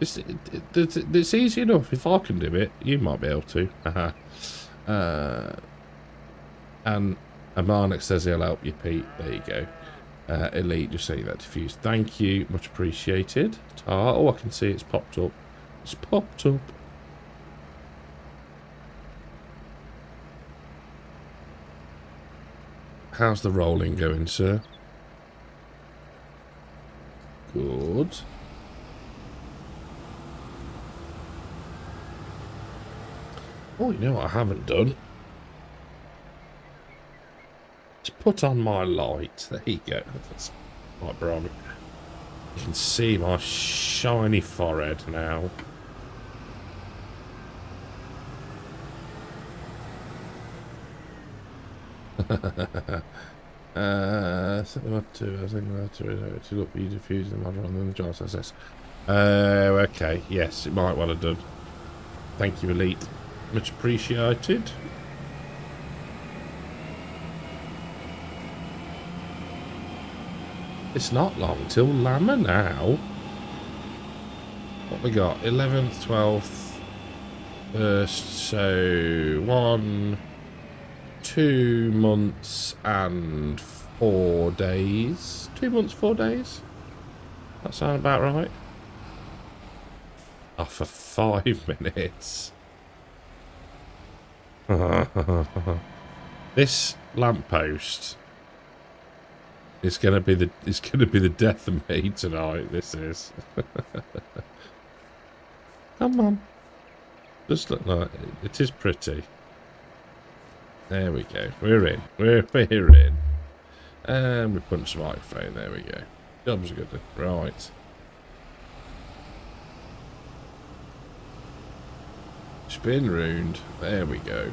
It's easy enough. If I can do it, you might be able to. And Amarnik says he'll help you, Pete. There you go. Elite, just saying that diffused. Thank you, much appreciated. Oh, I can see it's popped up. It's popped up. How's the rolling going, sir? Good. Oh, you know what I haven't done? Just put on my light. There you go. That's quite bright. You can see my shiny forehead now. Something about to. I think we have to look for you to fuse the mod rather than the jar SS. Okay. Yes, it might well have done. Thank you, Elite. Much appreciated. It's not long till Llama now. What we got? 11th, 12th, 1st, so 2 months and 4 days. 2 months, 4 days? That sound about right? Oh, for 5 minutes. This lamppost is gonna be the death of me tonight. This is. Come on, just look like it is pretty. There we go. We're in. We're in. And we punch the microphone. There we go. Job's good. Right. Spin round. There we go.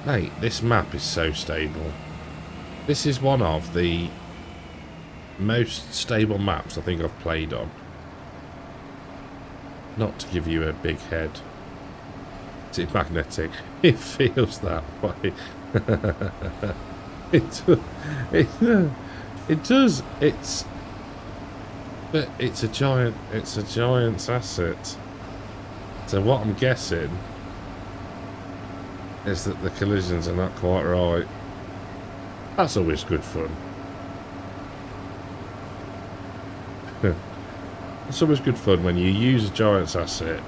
Mate, this map is so stable. This is one of the most stable maps I think I've played on. Not to give you a big head. Is it magnetic? It feels that way. It does. But it's a giant's asset. So what I'm guessing is that the collisions are not quite right. That's always good fun. It's always good fun when you use a Giants asset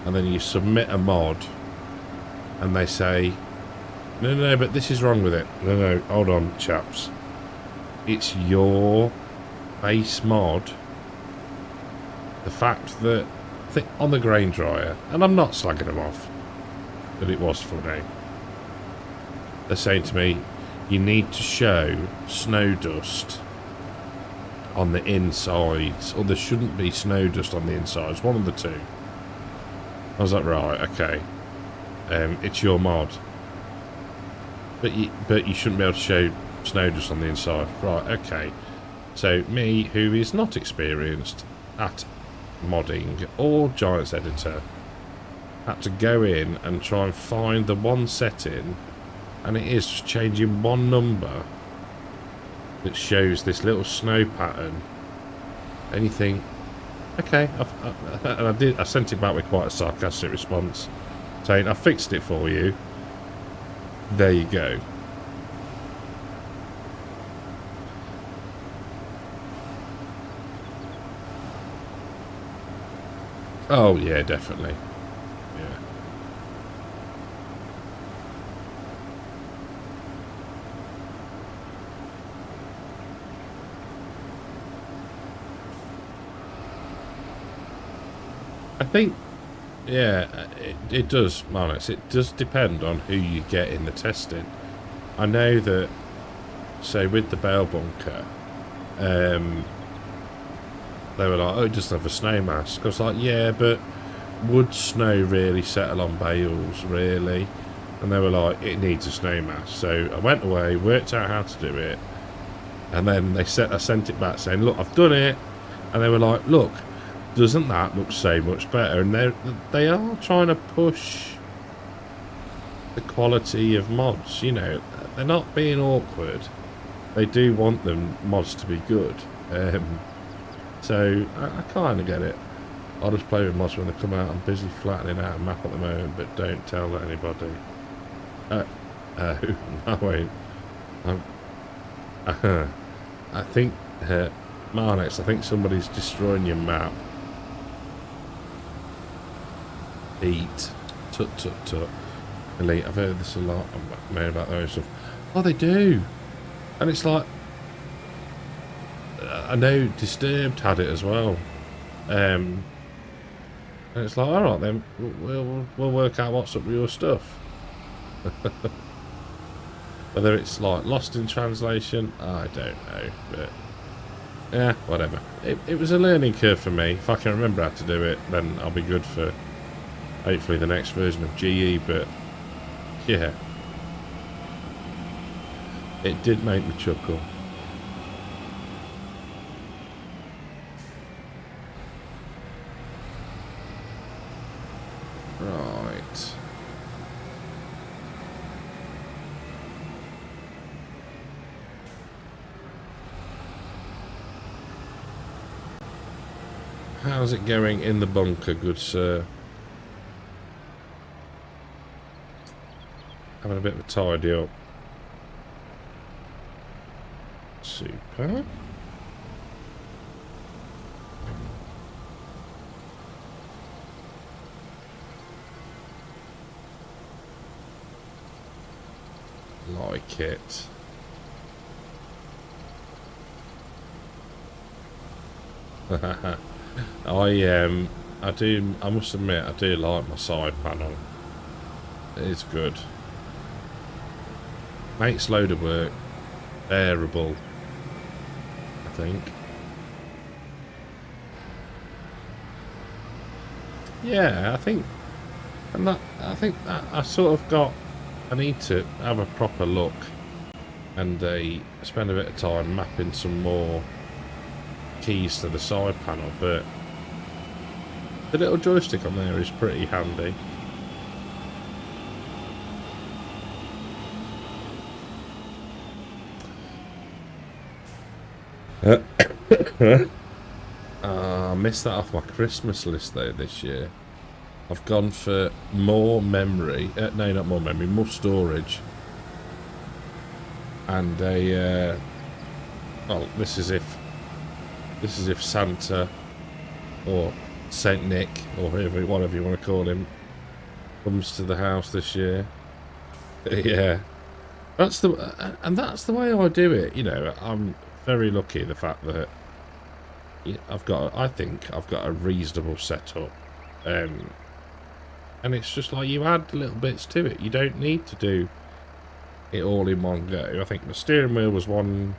and then you submit a mod and they say, no, but this is wrong with it. No, hold on, chaps. It's your base mod. The fact that on the grain dryer, and I'm not slagging them off, but it was funny. They're saying to me, you need to show snow dust on the insides, or there shouldn't be snow dust on the insides, one of the two. I was like, right, okay, it's your mod, but you shouldn't be able to show snow dust on the inside, right? Okay, so me, who is not experienced at modding or Giants editor, had to go in and try and find the one setting, and it is just changing one number that shows this little snow pattern, and you think, okay, I sent it back with quite a sarcastic response saying, I fixed it for you, there you go. Oh yeah, definitely. Yeah. I think, yeah, it does, Marnix. It does depend on who you get in the testing. I know that, say, with the bail bunker, they were like, oh, it doesn't have a snow mask. I was like, yeah, but would snow really settle on bales, really? And they were like, it needs a snow mask. So I went away, worked out how to do it, and then I sent it back saying, look, I've done it. And they were like, look, doesn't that look so much better? And they are trying to push the quality of mods, you know. They're not being awkward. They do want them mods to be good. So I kind of get it. I'll just play with mods when they come out. I'm busy flattening out a map at the moment, but don't tell anybody. I won't. I think, Marnix, I think somebody's destroying your map. Eat. Tut. Elite. I've heard this a lot. I'm made about those stuff. Oh, they do. And it's like, I know Disturbed had it as well. And it's like, alright then, we'll work out what's up with your stuff. Whether it's like lost in translation, I don't know. But yeah, whatever. It was a learning curve for me. If I can remember how to do it, then I'll be good for hopefully the next version of GE. But yeah, it did make me chuckle. Right. How's it going in the bunker, good sir? Having a bit of a tidy up. Super. Like it. I must admit, I do like my side panel. It is good. Makes load of work bearable, I think. Yeah, I think that I sort of got. I need to have a proper look and spend a bit of time mapping some more keys to the side panel, but the little joystick on there is pretty handy. I missed that off my Christmas list though this year. I've gone for more memory. No, not more memory, more storage. and a well, this is if Santa or Saint Nick or whatever you want to call him comes to the house this year. Yeah, that's the way I do it. You know, I'm very lucky the fact that I think I've got a reasonable setup, and it's just like you add little bits to it. You don't need to do it all in one go. I think the steering wheel was one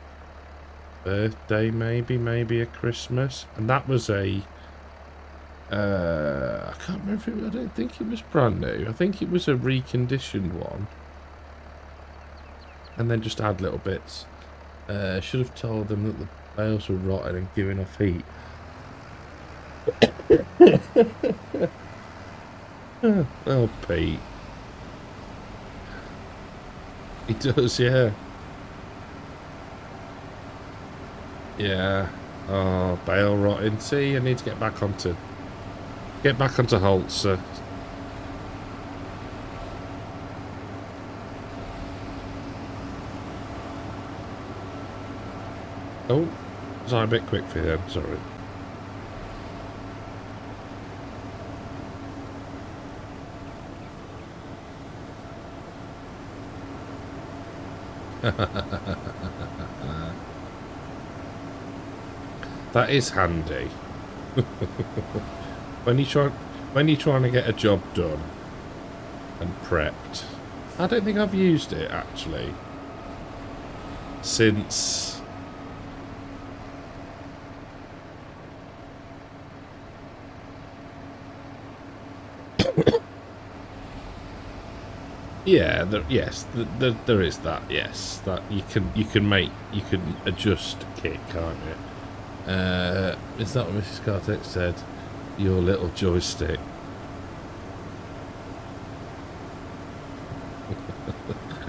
birthday, maybe a Christmas, and that was a I can't remember if I don't think it was brand new. I think it was a reconditioned one, and then just add little bits. Should have told them that the bales were rotted and giving off heat. Oh, Pete. He does, yeah. Yeah. Oh, bale rotting. See, I need to get back onto Holzer. Oh, was I a bit quick for you then? Sorry. That is handy. when you're trying to get a job done and prepped. I don't think I've used it actually since yeah, there is that. Yes, that you can adjust kit, can't you? Is that what Mrs. Kartek said? Your little joystick.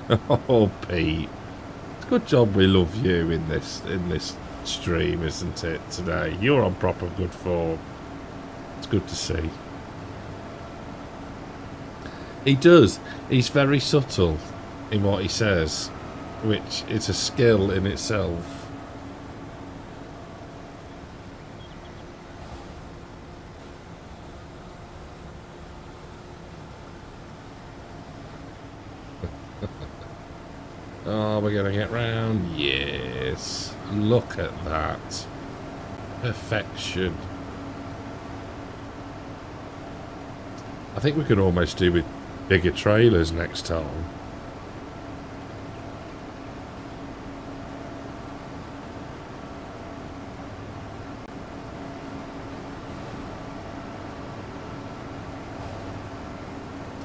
Oh, Pete, it's a good job we love you in this stream, isn't it? Today, you're on proper good form. It's good to see. He does. He's very subtle in what he says, which is a skill in itself. Oh, we're going to get round. Yes. Look at that. Perfection. I think we could almost do with bigger trailers next time.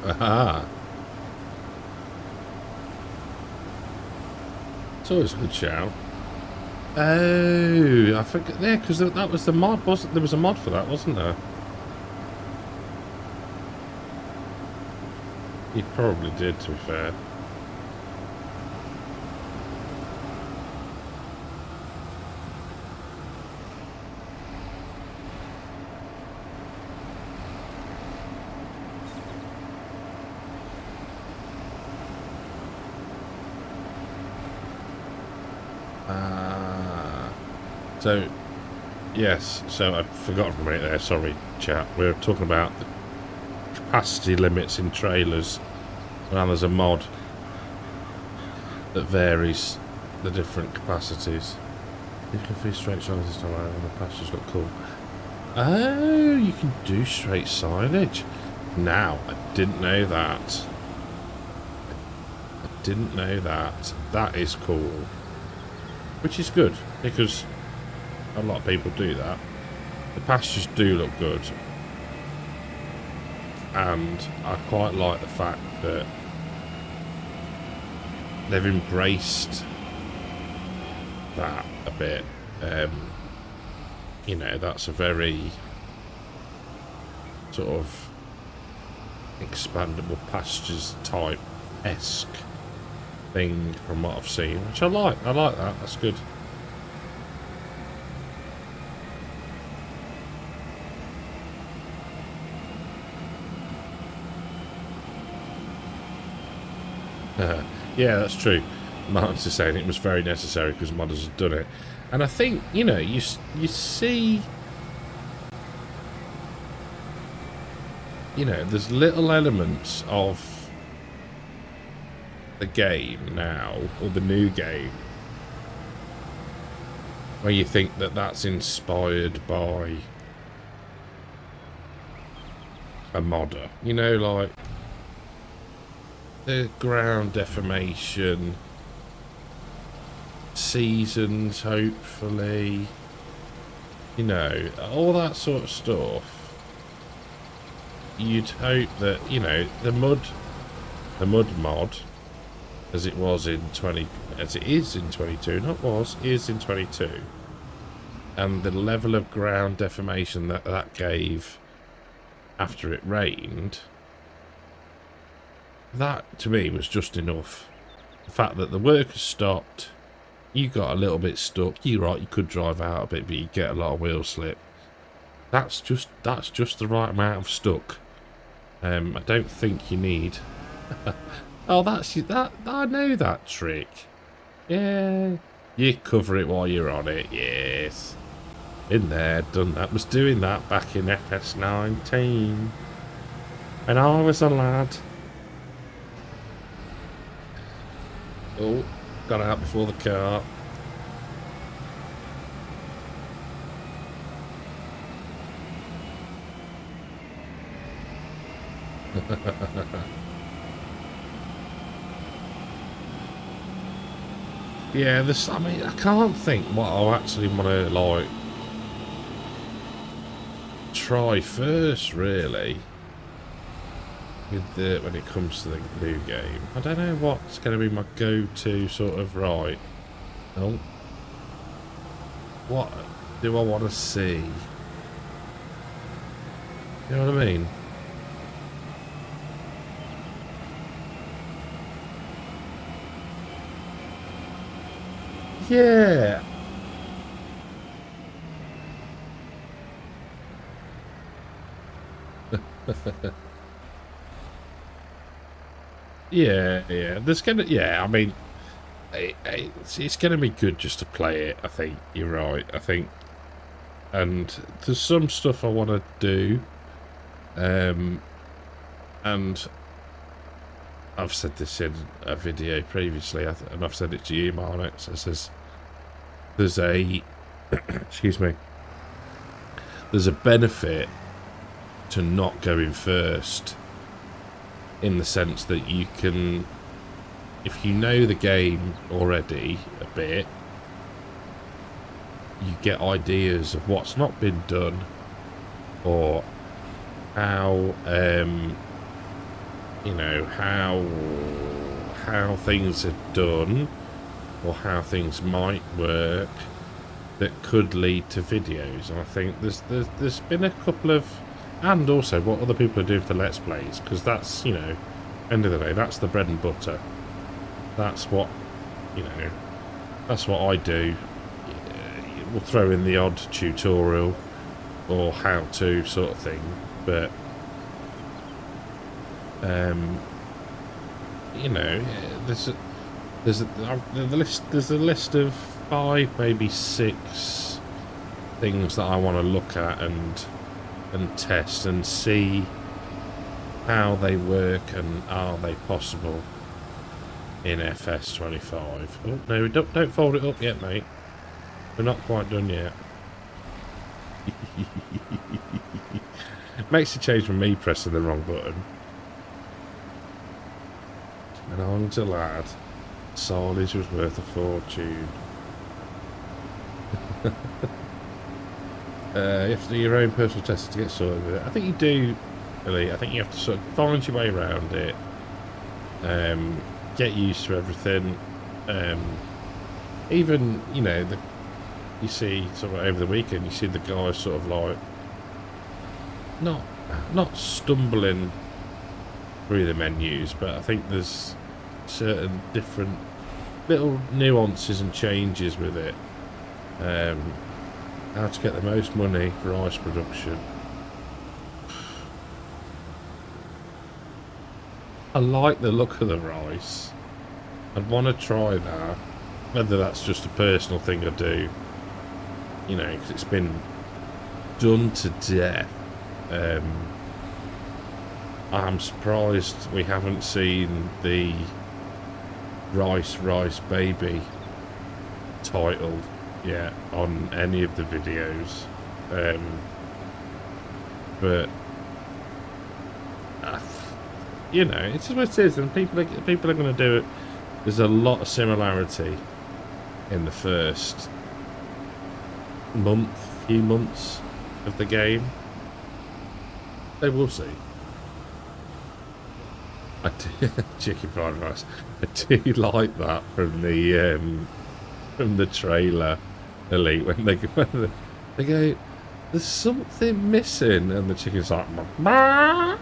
Aha. It's always a good shout. Oh, I forget there, because that was the mod, wasn't there? Was a mod for that, wasn't there? He probably did, to be fair. So, yes, so I forgot for a minute there, sorry chat, we were talking about the capacity limits in trailers. Now there's a mod that varies the different capacities. You can feed straight silage this time and the pastures look cool. Oh, you can do straight silage. Now, I didn't know that. I didn't know that. That is cool. Which is good, because a lot of people do that. The pastures do look good. And I quite like the fact that they've embraced that a bit. You know, that's a very sort of expandable pastures type-esque thing from what I've seen, which I like. I like that. That's good. Yeah, that's true. Martin's is saying it was very necessary because modders had done it. And I think, you know, you see, you know, there's little elements of the game now, or the new game, where you think that that's inspired by a modder. You know, like the ground deformation, seasons, hopefully, you know, all that sort of stuff. You'd hope that, you know, the mud mod, as it was in as it is in 22, not was, is in 22, and the level of ground deformation that gave after it rained, that to me was just enough. The fact that the workers stopped, you got a little bit stuck. You're right, you could drive out a bit, but you get a lot of wheel slip. That's just the right amount of stuck. I don't think you need. Oh, that I know that trick. Yeah, you cover it while you're on it. Yes, been there, done that. Was doing that back in FS19 when I was a lad. Oh, got out before the car. Yeah, I mean, I can't think what I actually want to, like, try first, really, when it comes to the new game. I don't know what's going to be my go-to sort of, right. Oh. What do I want to see? You know what I mean? Yeah. Yeah. There's gonna, I mean, it's gonna be good just to play it. I think you're right. I think, and there's some stuff I want to do, and I've said this in a video previously, and I've said it to you, Marnet. So it says there's a excuse me. There's a benefit to not going first, in the sense that you can, if you know the game already a bit, you get ideas of what's not been done, or how you know, how things are done, or how things might work that could lead to videos. And I think there's been a couple of, and also what other people are doing for Let's Plays, because that's, you know, end of the day, that's the bread and butter. That's what, you know, that's what I do. We'll throw in the odd tutorial or how-to sort of thing, but you know, there's a list of 5, maybe 6 things that I want to look at and test and see how they work, and are they possible in FS25. Oh no, don't fold it up yet, mate. We're not quite done yet. Makes a change from me pressing the wrong button. And on to lad, silage was worth a fortune. You have to do your own personal test to get sorted with it. I think you do, really. I think you have to sort of find your way around it, get used to everything. Even, you know, you see sort of over the weekend, you see the guys sort of like not stumbling through the menus, but I think there's certain different little nuances and changes with it. How to get the most money for rice production. I like the look of the rice. I'd want to try that. Whether that's just a personal thing I do, you know, because it's been done to death. I'm surprised we haven't seen the Rice Baby title yet on any of the videos. But you know, it's just what it is, and people are going to do it. There's a lot of similarity in the first few months of the game. They will see. I do, chicken fried rice. I do like that from the trailer, Elite, when they go, there's something missing, and the chicken's like, ah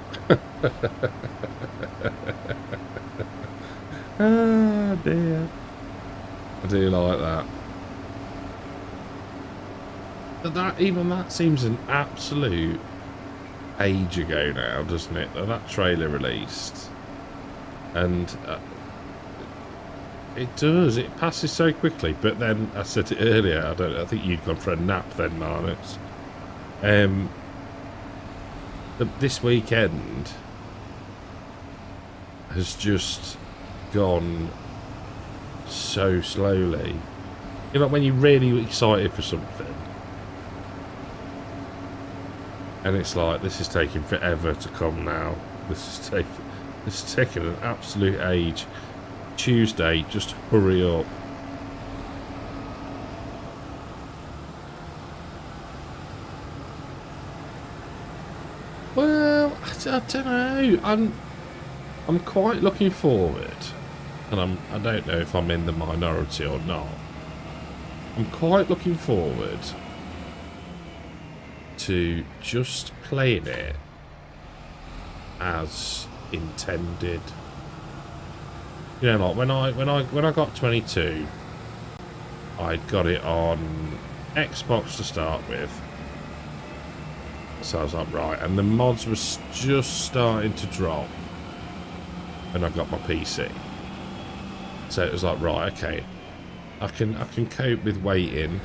dear. I do like that. But that seems an absolute age ago now, doesn't it? That trailer released, and it does. It passes so quickly. But then I said it earlier. I think you'd gone for a nap then, Marnix. This weekend has just gone so slowly. You know, when you're really excited for something, and it's like, this is taking forever to come now. This is taking an absolute age. Tuesday, just hurry up. Well, I don't know. I'm quite looking forward, and I don't know if I'm in the minority or not. I'm quite looking forward to just playing it as intended. You know, like when I got 22, I'd got it on Xbox to start with. So I was like, right, and the mods was just starting to drop when I got my PC. So it was like, right, okay, I can cope with waiting.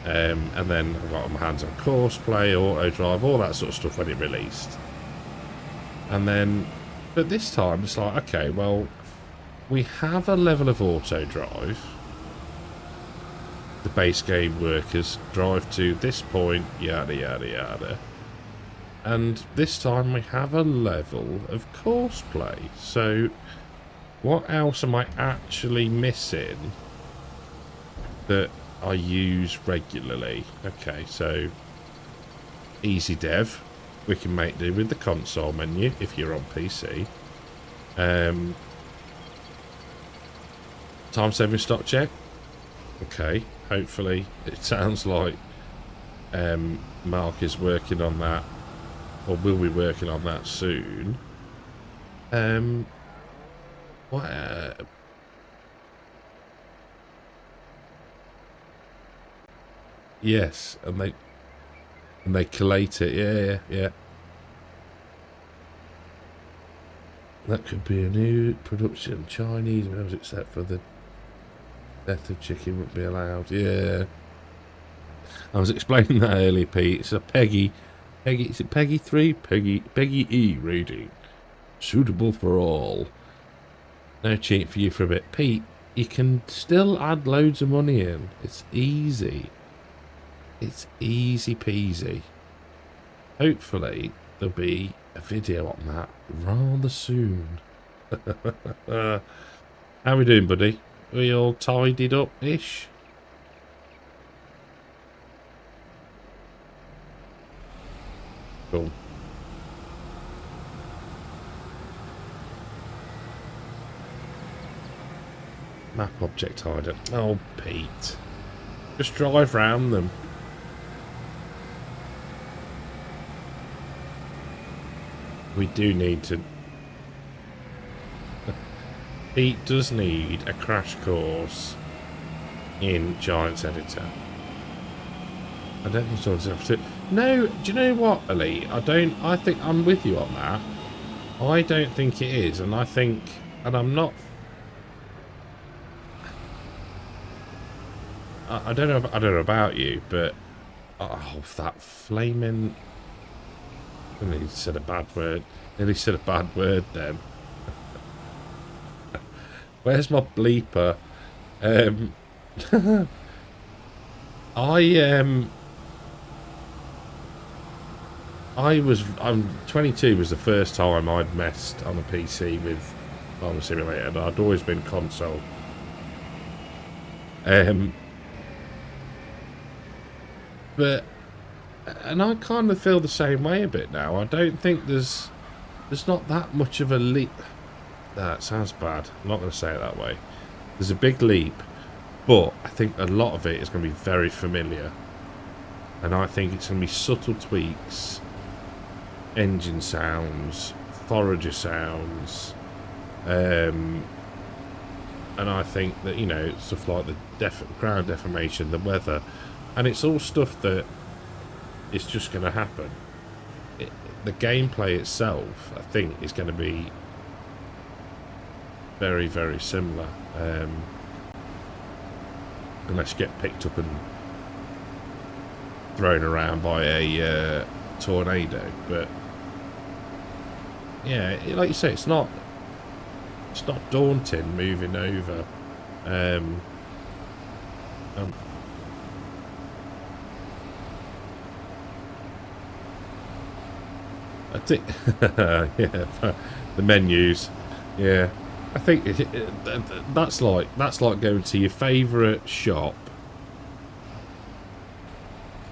And then I got my hands on course play, auto drive, all that sort of stuff when it released. And then, but this time it's like, okay, well, we have a level of auto drive. The base game workers drive to this point, yada yada yada. And this time we have a level of course play. So what else am I actually missing that I use regularly? Okay, so easy dev. We can make do with the console menu if you're on PC. Time saving stock check. Okay, hopefully it sounds like Mark is working on that, or will be working on that soon. What? Yes, and they collate it. Yeah. That could be a new production. Chinese meals, except for the death of chicken, wouldn't be allowed. Yeah. I was explaining that earlier, Pete. It's a Peggy. Is it Peggy 3? Peggy E rating. Suitable for all. No cheat for you for a bit. Pete, you can still add loads of money in. It's easy. It's easy peasy. Hopefully there'll be a video on that rather soon. How we doing, buddy? Are we all tidied up-ish? Cool. Map object hider. Oh, Pete. Just drive round them. We do need to... Pete does need a crash course in Giants Editor. I don't think someone's have to... No, do you know what, Elite? I think I'm with you on that. I don't think it is, and I think... And I'm not... I don't know. I don't know about you, but that flaming. I nearly said a bad word. Nearly said a bad word then. Where's my bleeper? I'm 22 was the first time I'd messed on a PC with Farming Simulator, and I'd always been console. But and I kind of feel the same way a bit now. I don't think there's not that much of a leap. That sounds bad. I'm not going to say it that way. There's a big leap, but I think a lot of it is going to be very familiar, and I think it's going to be subtle tweaks, engine sounds, forager sounds, and I think that, you know, stuff like the ground deformation, the weather, and it's all stuff that is just going to happen. The gameplay itself, I think, is going to be very, very similar, unless you get picked up and thrown around by a tornado. But yeah, like you say, it's not daunting moving over. I think, yeah, the menus, yeah. I think that's like going to your favourite shop,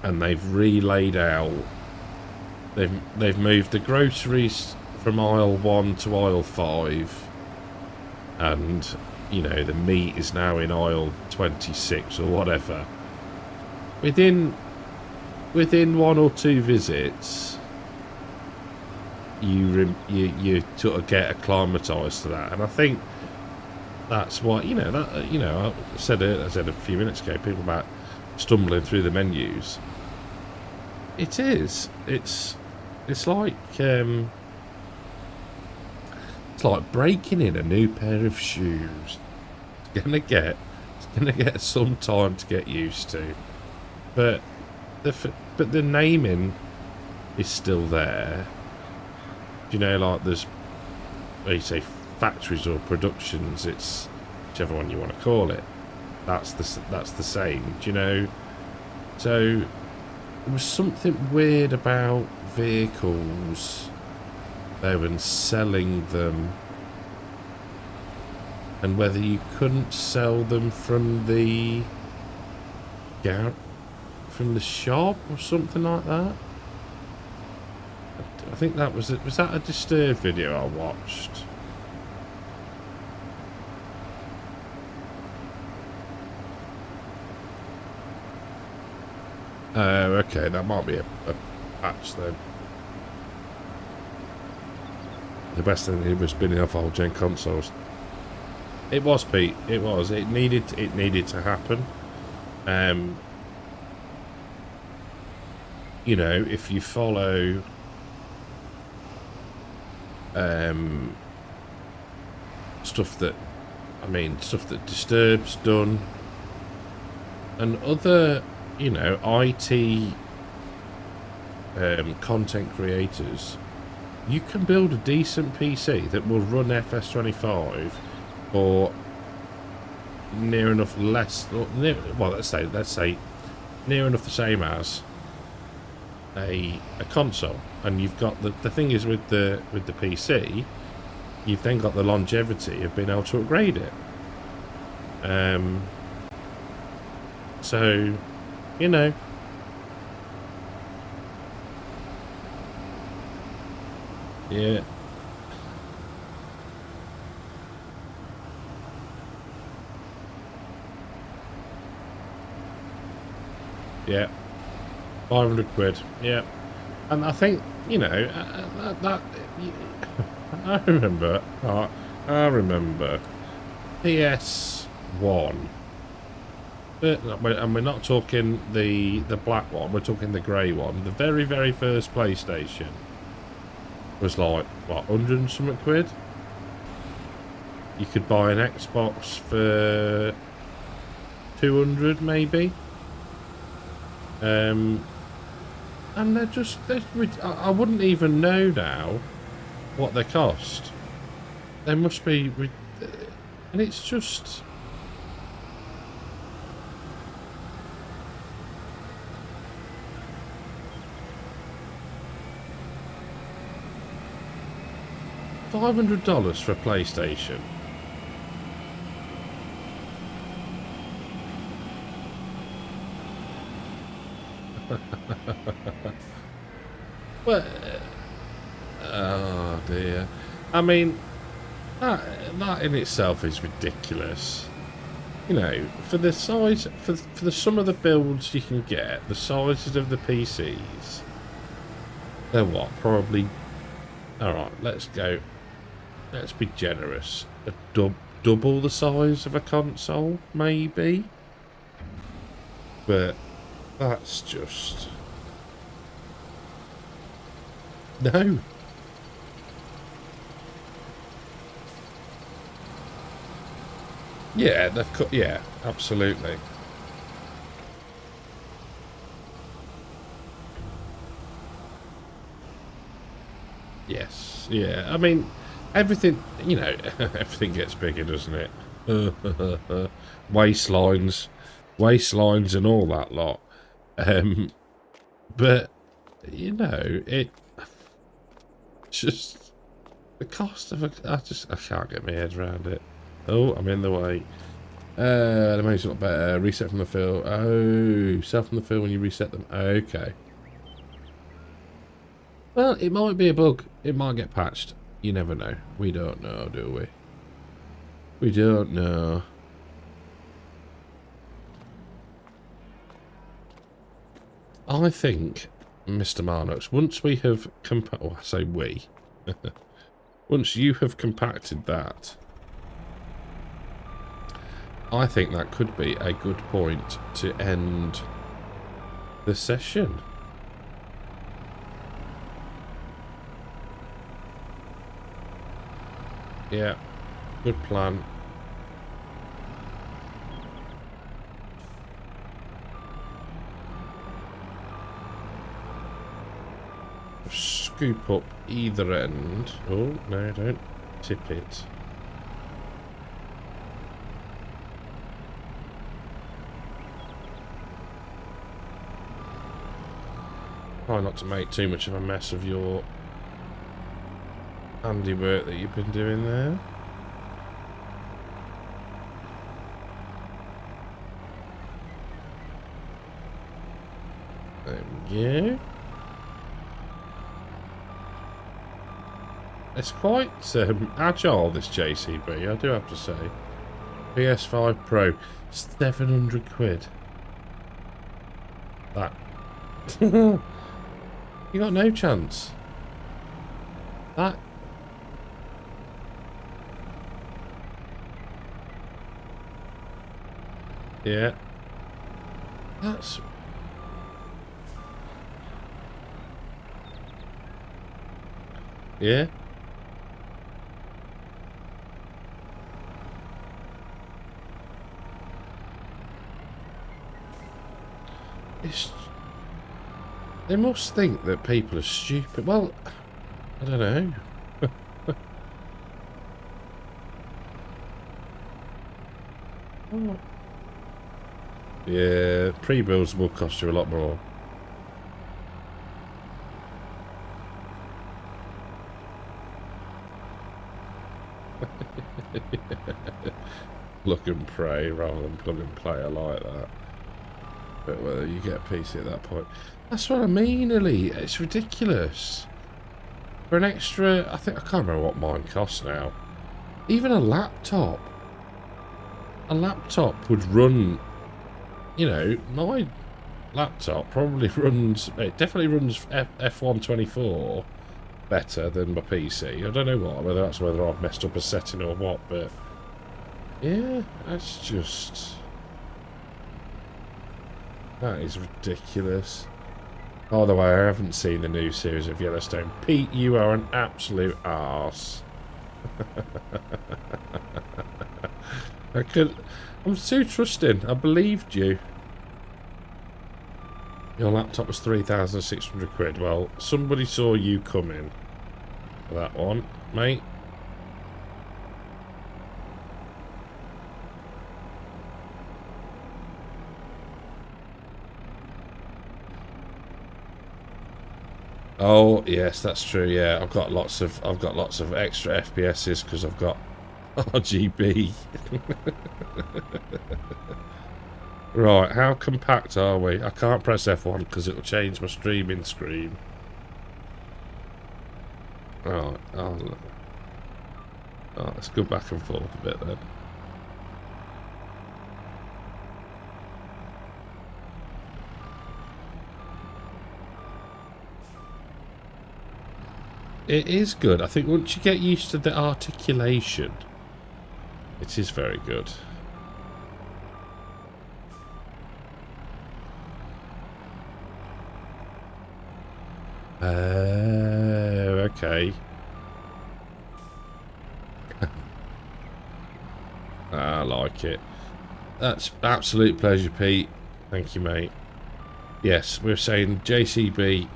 and they've relaid out. They've moved the groceries from aisle 1 to aisle 5, and, you know, the meat is now in aisle 26 or whatever. Within 1 or 2 visits, you sort of get acclimatised to that, and I think that's what, you know, that, you know, I said a few minutes ago, people about stumbling through the menus. It is. It's like breaking in a new pair of shoes. It's gonna get some time to get used to, but the naming is still there. You know, like there's, when you say factories or productions, it's whichever one you want to call it. That's the same. Do you know? So there was something weird about vehicles. They were selling them, and whether you couldn't sell them from the shop or something like that. I think that was it. Was that a Disturbed video I watched? Okay, that might be a patch then. The best thing, it was spinning off old gen consoles. It was, Pete. It was. It needed to happen. You know, if you follow stuff that Disturbed's done, and other, you know, IT content creators, you can build a decent PC that will run FS25 or near enough less, or near, well, let's say near enough the same as a console. And you've got the thing is, with the PC, you've then got the longevity of being able to upgrade it. So, you know, yeah. Yeah. 500 quid. Yeah. And I think, you know, I remember PS1. And we're not talking the black one, we're talking the grey one. The very, very first PlayStation was like, what, 100 and something quid? You could buy an Xbox for 200 maybe. And they're just, I wouldn't even know now what they cost. They must be, and it's just... $500 for a PlayStation. Well, oh dear. I mean, that in itself is ridiculous. You know, for the size, for the sum of the builds you can get, the sizes of the PCs, they're what? Probably. All right, let's go. Let's be generous. Double the size of a console, maybe. But that's just... No. Yeah, they've cut. Yeah, absolutely. Yes. Yeah. I mean, everything. You know, everything gets bigger, doesn't it? Waistlines, and all that lot. But you know, it just the cost of a. I can't get my head around it. Oh, I'm in the way. The money's not better. Reset from the field. Oh, self from the field when you reset them. Okay. Well, it might be a bug. It might get patched. You never know. We don't know, do we? We don't know. I think, Mr. Marnox, once we have I say we. Once you have compacted that, I think that could be a good point to end the session. Yeah, good plan. Scoop up either end. Oh, no, don't tip it. Try not to make too much of a mess of your handiwork that you've been doing there. There we go. It's quite agile, this JCB, I do have to say. PS5 Pro, 700 quid. That. You got no chance. That. Yeah. That's... Yeah. It's... They must think that people are stupid. Well, I don't know. Oh. Yeah, pre-builds will cost you a lot more. Look and pray rather than plug and play. I like that. But whether you get a PC at that point. That's what I mean, Ellie. It's ridiculous. For an extra... I can't remember what mine costs now. Even a laptop. A laptop would run... You know, my laptop probably runs... It definitely runs F124 better than my PC. I don't know whether I've messed up a setting or what, but... Yeah, that's just... That is ridiculous. By the way, I haven't seen the new series of Yellowstone. Pete, you are an absolute arse. I'm too trusting. I believed you. Your laptop was 3,600 quid. Well, somebody saw you coming for that one, mate. Oh yes, that's true. Yeah, I've got lots of extra FPSs because I've got RGB. Right, how compact are we? I can't press F1 because it'll change my streaming screen. Right, let's go back and forth a bit then. It is good. I think once you get used to the articulation, it is very good. Okay. I like it. That's absolute pleasure, Pete. Thank you, mate. Yes, we're saying JCB,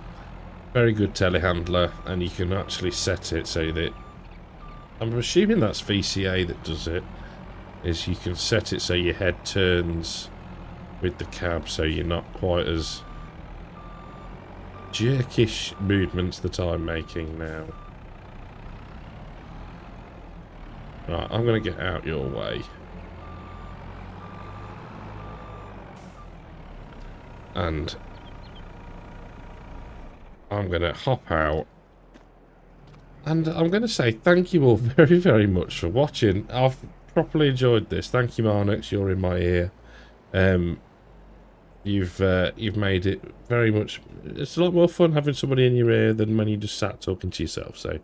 very good telehandler, and you can actually set it so that, I'm assuming that's VCA that does it, is you can set it so your head turns with the cab so you're not quite as jerkish movements that I'm making now. Right, I'm going to get out your way. And I'm going to hop out. And I'm going to say thank you all very, very much for watching. I've properly enjoyed this. Thank you, Marnix. You're in my ear. You've made it very much. It's a lot more fun having somebody in your ear than when you just sat talking to yourself. So,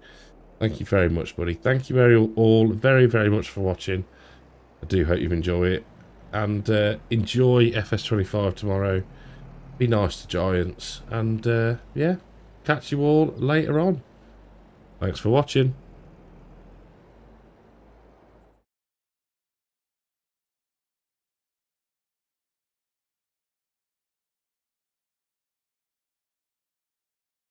thank you very much, buddy. Thank you all very, very much for watching. I do hope you enjoy it, and enjoy FS25 tomorrow. Be nice to Giants, and yeah, catch you all later on. Thanks for watching.